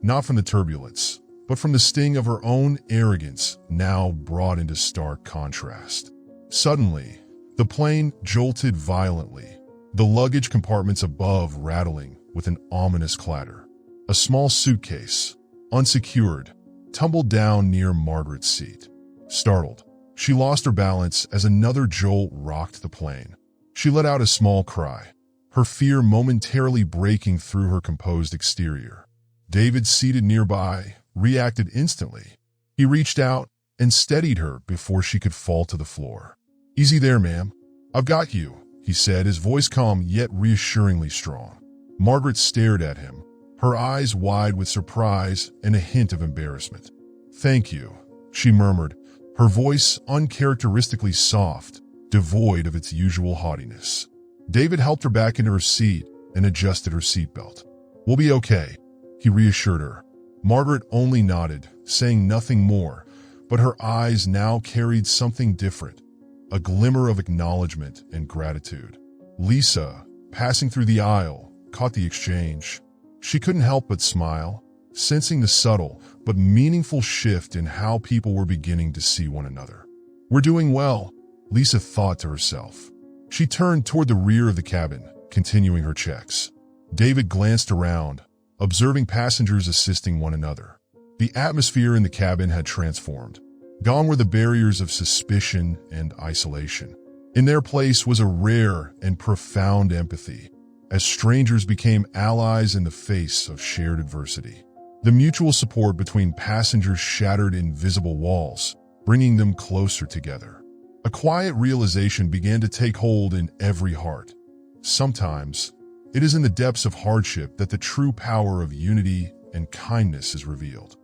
Speaker 1: not from the turbulence, but from the sting of her own arrogance now brought into stark contrast. Suddenly, the plane jolted violently, the luggage compartments above rattling with an ominous clatter. A small suitcase, unsecured, tumbled down near Margaret's seat. Startled, she lost her balance as another jolt rocked the plane. She let out a small cry, her fear momentarily breaking through her composed exterior. David, seated nearby, reacted instantly. He reached out and steadied her before she could fall to the floor. "Easy there, ma'am. I've got you," he said, his voice calm yet reassuringly strong. Margaret stared at him, her eyes wide with surprise and a hint of embarrassment. "Thank you," she murmured, her voice uncharacteristically soft, devoid of its usual haughtiness. David helped her back into her seat and adjusted her seatbelt. "We'll be okay," he reassured her. Margaret only nodded, saying nothing more, but her eyes now carried something different, a glimmer of acknowledgement and gratitude. Lisa, passing through the aisle, caught the exchange. She couldn't help but smile, sensing the subtle but meaningful shift in how people were beginning to see one another. "We're doing well," Lisa thought to herself. She turned toward the rear of the cabin, continuing her checks. David glanced around, observing passengers assisting one another. The atmosphere in the cabin had transformed. Gone were the barriers of suspicion and isolation. In their place was a rare and profound empathy, as strangers became allies in the face of shared adversity. The mutual support between passengers shattered invisible walls, bringing them closer together. A quiet realization began to take hold in every heart. Sometimes, it is in the depths of hardship that the true power of unity and kindness is revealed.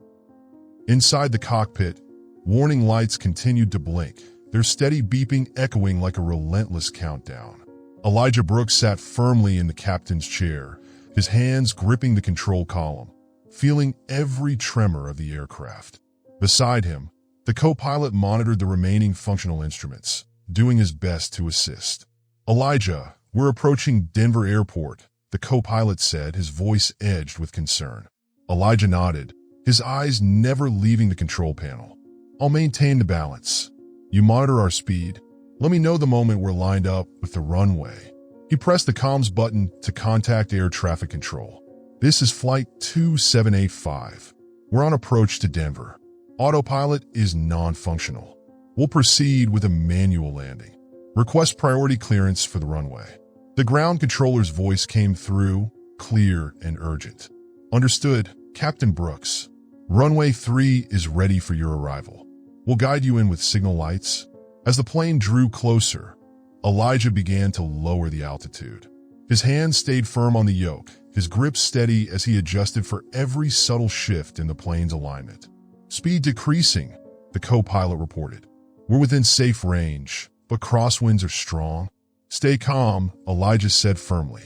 Speaker 1: Inside the cockpit, warning lights continued to blink, their steady beeping echoing like a relentless countdown. Elijah Brooks sat firmly in the captain's chair, his hands gripping the control column, feeling every tremor of the aircraft. Beside him, the co-pilot monitored the remaining functional instruments, doing his best to assist. "Elijah, we're approaching Denver Airport," the co-pilot said, his voice edged with concern. Elijah nodded, his eyes never leaving the control panel. "I'll maintain the balance. You monitor our speed. Let me know the moment we're lined up with the runway." He pressed the comms button to contact air traffic control. "This is Flight 2785. We're on approach to Denver. Autopilot is non-functional. We'll proceed with a manual landing. Request priority clearance for the runway." The ground controller's voice came through, clear and urgent. "Understood, Captain Brooks. Runway 3 is ready for your arrival. We'll guide you in with signal lights." As the plane drew closer, Elijah began to lower the altitude. His hands stayed firm on the yoke, his grip steady as he adjusted for every subtle shift in the plane's alignment. "Speed decreasing," the co-pilot reported. "We're within safe range, but crosswinds are strong." "Stay calm," Elijah said firmly.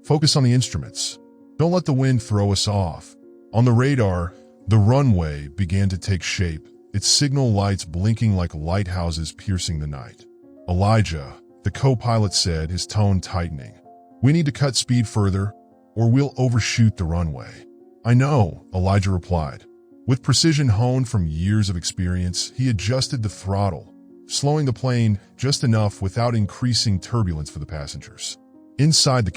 Speaker 1: "Focus on the instruments. Don't let the wind throw us off." On the radar, the runway began to take shape, its signal lights blinking like lighthouses piercing the night. "Elijah," the co-pilot said, his tone tightening. "We need to cut speed further, or we'll overshoot the runway." "I know," Elijah replied. With precision honed from years of experience, he adjusted the throttle, slowing the plane just enough without increasing turbulence for the passengers. Inside the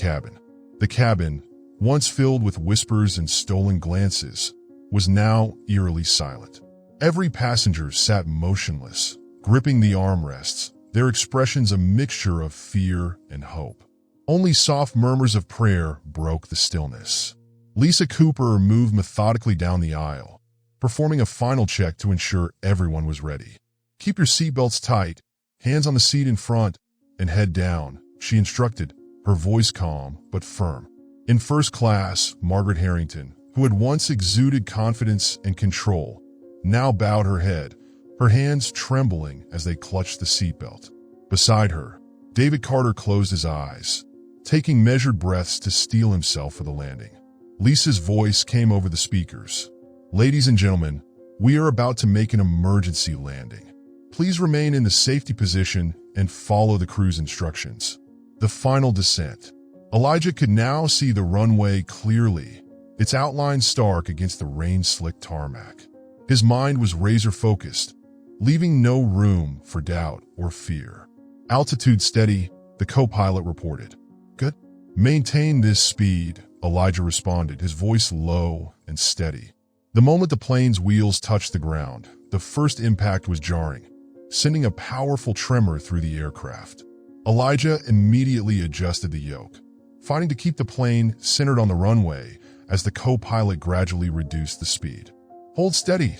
Speaker 1: cabin, once filled with whispers and stolen glances, was now eerily silent. Every passenger sat motionless, gripping the armrests, their expressions a mixture of fear and hope. Only soft murmurs of prayer broke the stillness. Lisa Cooper moved methodically down the aisle, performing a final check to ensure everyone was ready. "Keep your seatbelts tight, hands on the seat in front, and head down," she instructed, her voice calm but firm. In first class, Margaret Harrington, who had once exuded confidence and control, now bowed her head, her hands trembling as they clutched the seatbelt. Beside her, David Carter closed his eyes, taking measured breaths to steel himself for the landing. Lisa's voice came over the speakers. "Ladies and gentlemen, we are about to make an emergency landing. Please remain in the safety position and follow the crew's instructions." The final descent. Elijah could now see the runway clearly, its outline stark against the rain-slicked tarmac. His mind was razor-focused, leaving no room for doubt or fear. "Altitude steady," the co-pilot reported. "Good. Maintain this speed," Elijah responded, his voice low and steady. The moment the plane's wheels touched the ground, the first impact was jarring, sending a powerful tremor through the aircraft. Elijah immediately adjusted the yoke, fighting to keep the plane centered on the runway as the co-pilot gradually reduced the speed. "Hold steady,"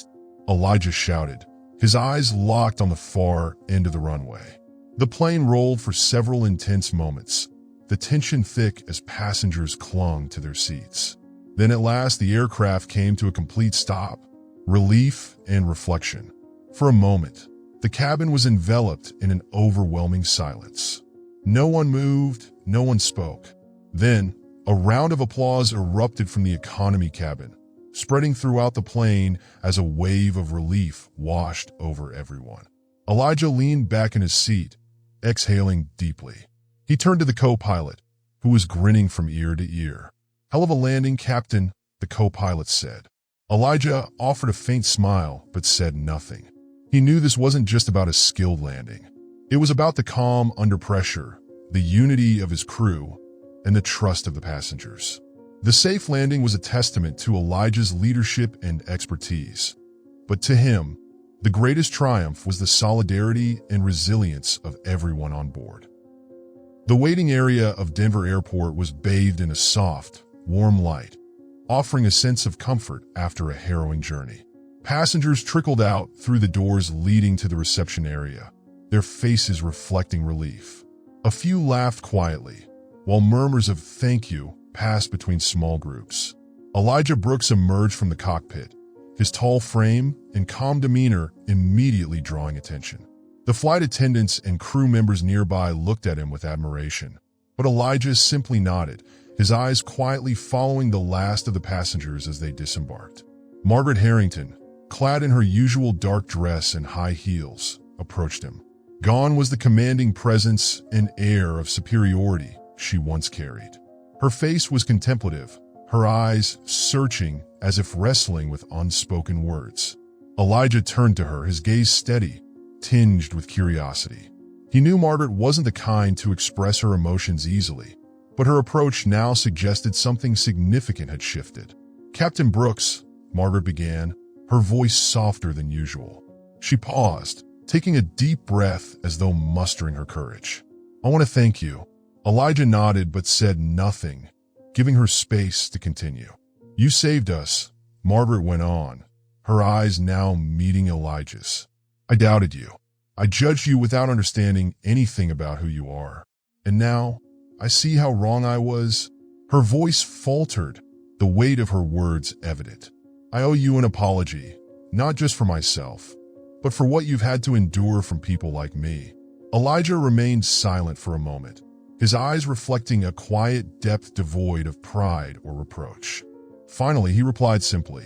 Speaker 1: Elijah shouted, his eyes locked on the far end of the runway. The plane rolled for several intense moments, the tension thick as passengers clung to their seats. Then at last the aircraft came to a complete stop, relief and reflection. For a moment, the cabin was enveloped in an overwhelming silence. No one moved, no one spoke. Then, a round of applause erupted from the economy cabin, spreading throughout the plane as a wave of relief washed over everyone. Elijah leaned back in his seat, exhaling deeply. He turned to the co-pilot, who was grinning from ear to ear. "Hell of a landing, Captain," the co-pilot said. Elijah offered a faint smile, but said nothing. He knew this wasn't just about a skilled landing. It was about the calm under pressure, the unity of his crew, and the trust of the passengers. The safe landing was a testament to Elijah's leadership and expertise. But to him, the greatest triumph was the solidarity and resilience of everyone on board. The waiting area of Denver Airport was bathed in a soft, warm light, offering a sense of comfort after a harrowing journey. Passengers trickled out through the doors leading to the reception area, their faces reflecting relief. A few laughed quietly, while murmurs of "thank you" passed between small groups. Elijah Brooks emerged from the cockpit, his tall frame and calm demeanor immediately drawing attention. The flight attendants and crew members nearby looked at him with admiration, but Elijah simply nodded, his eyes quietly following the last of the passengers as they disembarked. Margaret Harrington, clad in her usual dark dress and high heels, approached him. Gone was the commanding presence and air of superiority she once carried. Her face was contemplative, her eyes searching as if wrestling with unspoken words. Elijah turned to her, his gaze steady, tinged with curiosity. He knew Margaret wasn't the kind to express her emotions easily, but her approach now suggested something significant had shifted. "Captain Brooks," Margaret began, her voice softer than usual. She paused, taking a deep breath as though mustering her courage. "I want to thank you." Elijah nodded but said nothing, giving her space to continue. "You saved us," Margaret went on, her eyes now meeting Elijah's. "I doubted you. I judged you without understanding anything about who you are. And now, I see how wrong I was." Her voice faltered, the weight of her words evident. "I owe you an apology, not just for myself, but for what you've had to endure from people like me." Elijah remained silent for a moment, his eyes reflecting a quiet depth devoid of pride or reproach. Finally, he replied simply,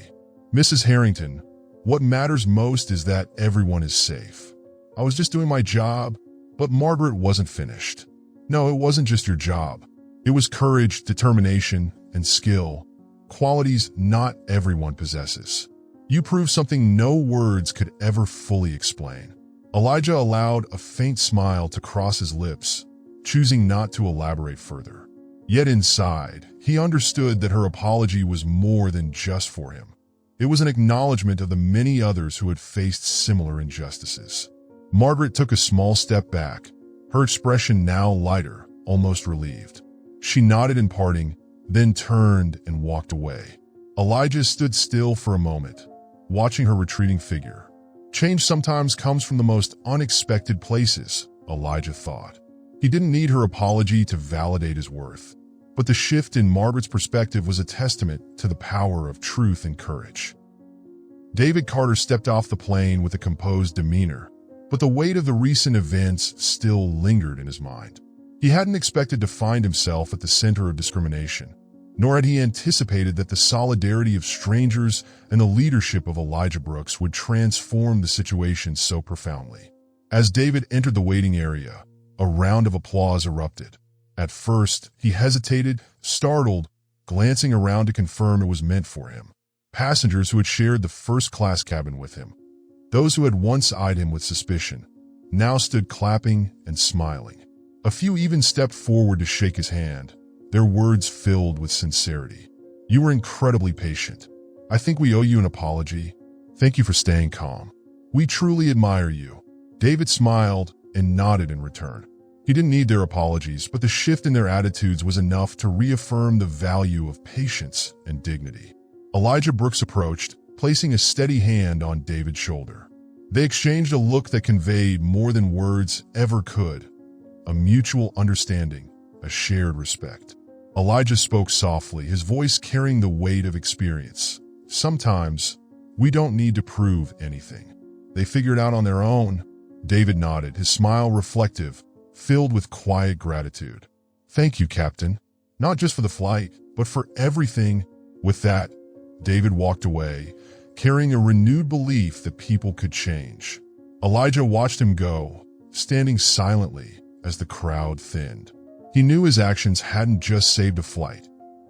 Speaker 1: "Mrs. Harrington, what matters most is that everyone is safe. I was just doing my job." But Margaret wasn't finished. "No, it wasn't just your job. It was courage, determination, and skill, qualities not everyone possesses. You proved something no words could ever fully explain." Elijah allowed a faint smile to cross his lips, choosing not to elaborate further. Yet inside, he understood that her apology was more than just for him. It was an acknowledgement of the many others who had faced similar injustices. Margaret took a small step back, her expression now lighter, almost relieved. She nodded in parting, then turned and walked away. Elijah stood still for a moment, watching her retreating figure. Change sometimes comes from the most unexpected places, Elijah thought. He didn't need her apology to validate his worth, but the shift in Margaret's perspective was a testament to the power of truth and courage. David Carter stepped off the plane with a composed demeanor, but the weight of the recent events still lingered in his mind. He hadn't expected to find himself at the center of discrimination, nor had he anticipated that the solidarity of strangers and the leadership of Elijah Brooks would transform the situation so profoundly. As David entered the waiting area, a round of applause erupted. At first, he hesitated, startled, glancing around to confirm it was meant for him. Passengers who had shared the first-class cabin with him, those who had once eyed him with suspicion, now stood clapping and smiling. A few even stepped forward to shake his hand, their words filled with sincerity. "You were incredibly patient. I think we owe you an apology. Thank you for staying calm. We truly admire you." David smiled and nodded in return. He didn't need their apologies, but the shift in their attitudes was enough to reaffirm the value of patience and dignity. Elijah Brooks approached, placing a steady hand on David's shoulder. They exchanged a look that conveyed more than words ever could, a mutual understanding, a shared respect. Elijah spoke softly, his voice carrying the weight of experience. "Sometimes, we don't need to prove anything. They figure it out on their own." David nodded, his smile reflective, filled with quiet gratitude. "Thank you, Captain. Not just for the flight, but for everything." With that, David walked away, carrying a renewed belief that people could change. Elijah watched him go, standing silently as the crowd thinned. He knew his actions hadn't just saved a flight.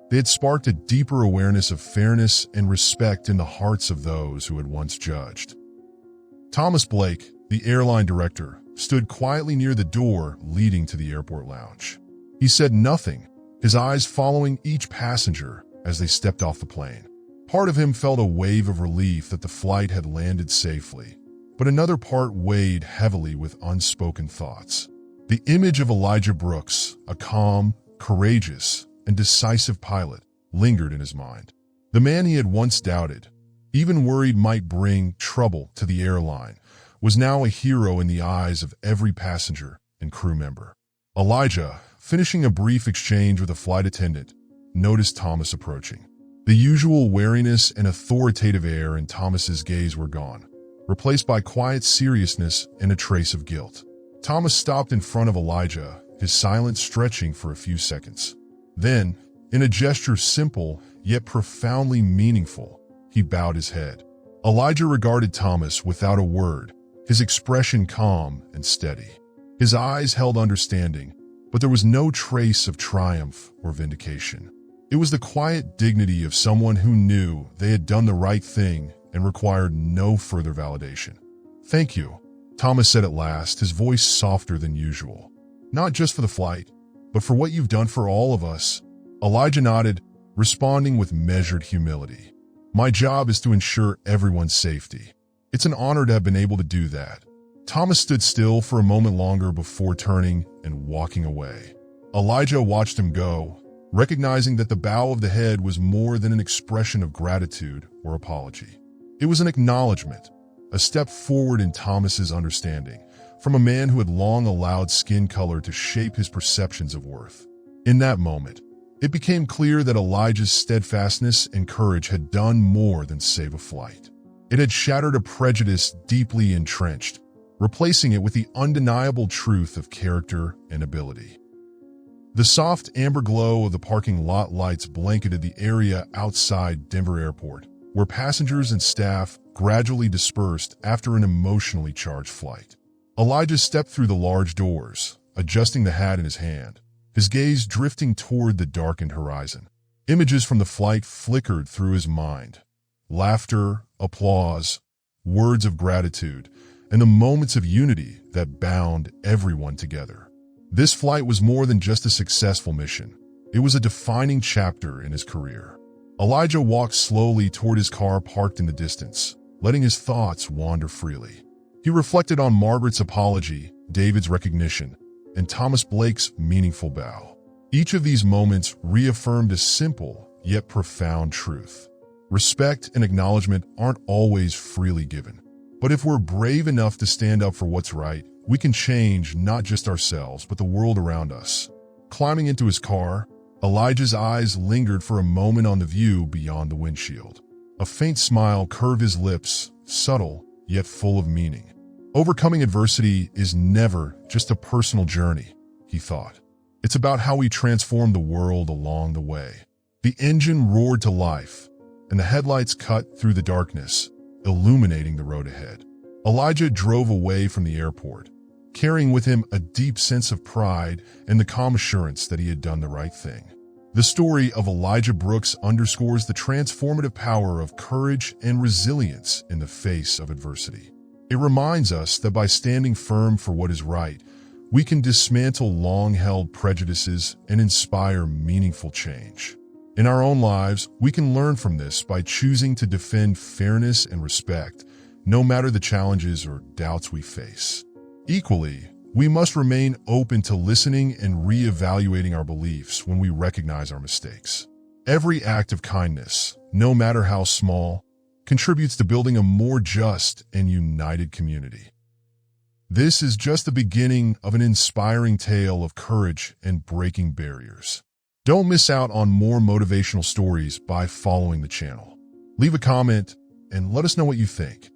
Speaker 1: They had sparked a deeper awareness of fairness and respect in the hearts of those who had once judged. Thomas Blake, the airline director, stood quietly near the door leading to the airport lounge. He said nothing, his eyes following each passenger as they stepped off the plane. Part of him felt a wave of relief that the flight had landed safely, but another part weighed heavily with unspoken thoughts. The image of Elijah Brooks, a calm, courageous, and decisive pilot, lingered in his mind. The man he had once doubted, even worried might bring trouble to the airline, was now a hero in the eyes of every passenger and crew member. Elijah, finishing a brief exchange with a flight attendant, noticed Thomas approaching. The usual wariness and authoritative air in Thomas's gaze were gone, replaced by quiet seriousness and a trace of guilt. Thomas stopped in front of Elijah, his silence stretching for a few seconds. Then, in a gesture simple yet profoundly meaningful, he bowed his head. Elijah regarded Thomas without a word, his expression calm and steady. His eyes held understanding, but there was no trace of triumph or vindication. It was the quiet dignity of someone who knew they had done the right thing and required no further validation. "Thank you," Thomas said at last, his voice softer than usual. "Not just for the flight, but for what you've done for all of us." Elijah nodded, responding with measured humility. "My job is to ensure everyone's safety. It's an honor to have been able to do that." Thomas stood still for a moment longer before turning and walking away. Elijah watched him go, recognizing that the bow of the head was more than an expression of gratitude or apology. It was an acknowledgement, a step forward in Thomas's understanding, from a man who had long allowed skin color to shape his perceptions of worth. In that moment, it became clear that Elijah's steadfastness and courage had done more than save a flight. It had shattered a prejudice deeply entrenched, replacing it with the undeniable truth of character and ability. The soft amber glow of the parking lot lights blanketed the area outside Denver Airport, where passengers and staff gradually dispersed after an emotionally charged flight. Elijah stepped through the large doors, adjusting the hat in his hand, his gaze drifting toward the darkened horizon. Images from the flight flickered through his mind. Laughter, applause, words of gratitude, and the moments of unity that bound everyone together. This flight was more than just a successful mission. It was a defining chapter in his career. Elijah walked slowly toward his car parked in the distance, letting his thoughts wander freely. He reflected on Margaret's apology, David's recognition, and Thomas Blake's meaningful bow. Each of these moments reaffirmed a simple yet profound truth. Respect and acknowledgement aren't always freely given. But if we're brave enough to stand up for what's right, we can change not just ourselves, but the world around us. Climbing into his car, Elijah's eyes lingered for a moment on the view beyond the windshield. A faint smile curved his lips, subtle, yet full of meaning. Overcoming adversity is never just a personal journey, he thought. It's about how we transform the world along the way. The engine roared to life, and the headlights cut through the darkness, illuminating the road ahead. Elijah drove away from the airport, carrying with him a deep sense of pride and the calm assurance that he had done the right thing. The story of Elijah Brooks underscores the transformative power of courage and resilience in the face of adversity. It reminds us that by standing firm for what is right, we can dismantle long-held prejudices and inspire meaningful change. In our own lives, we can learn from this by choosing to defend fairness and respect, no matter the challenges or doubts we face. Equally, we must remain open to listening and reevaluating our beliefs when we recognize our mistakes. Every act of kindness, no matter how small, contributes to building a more just and united community. This is just the beginning of an inspiring tale of courage and breaking barriers. Don't miss out on more motivational stories by following the channel. Leave a comment and let us know what you think.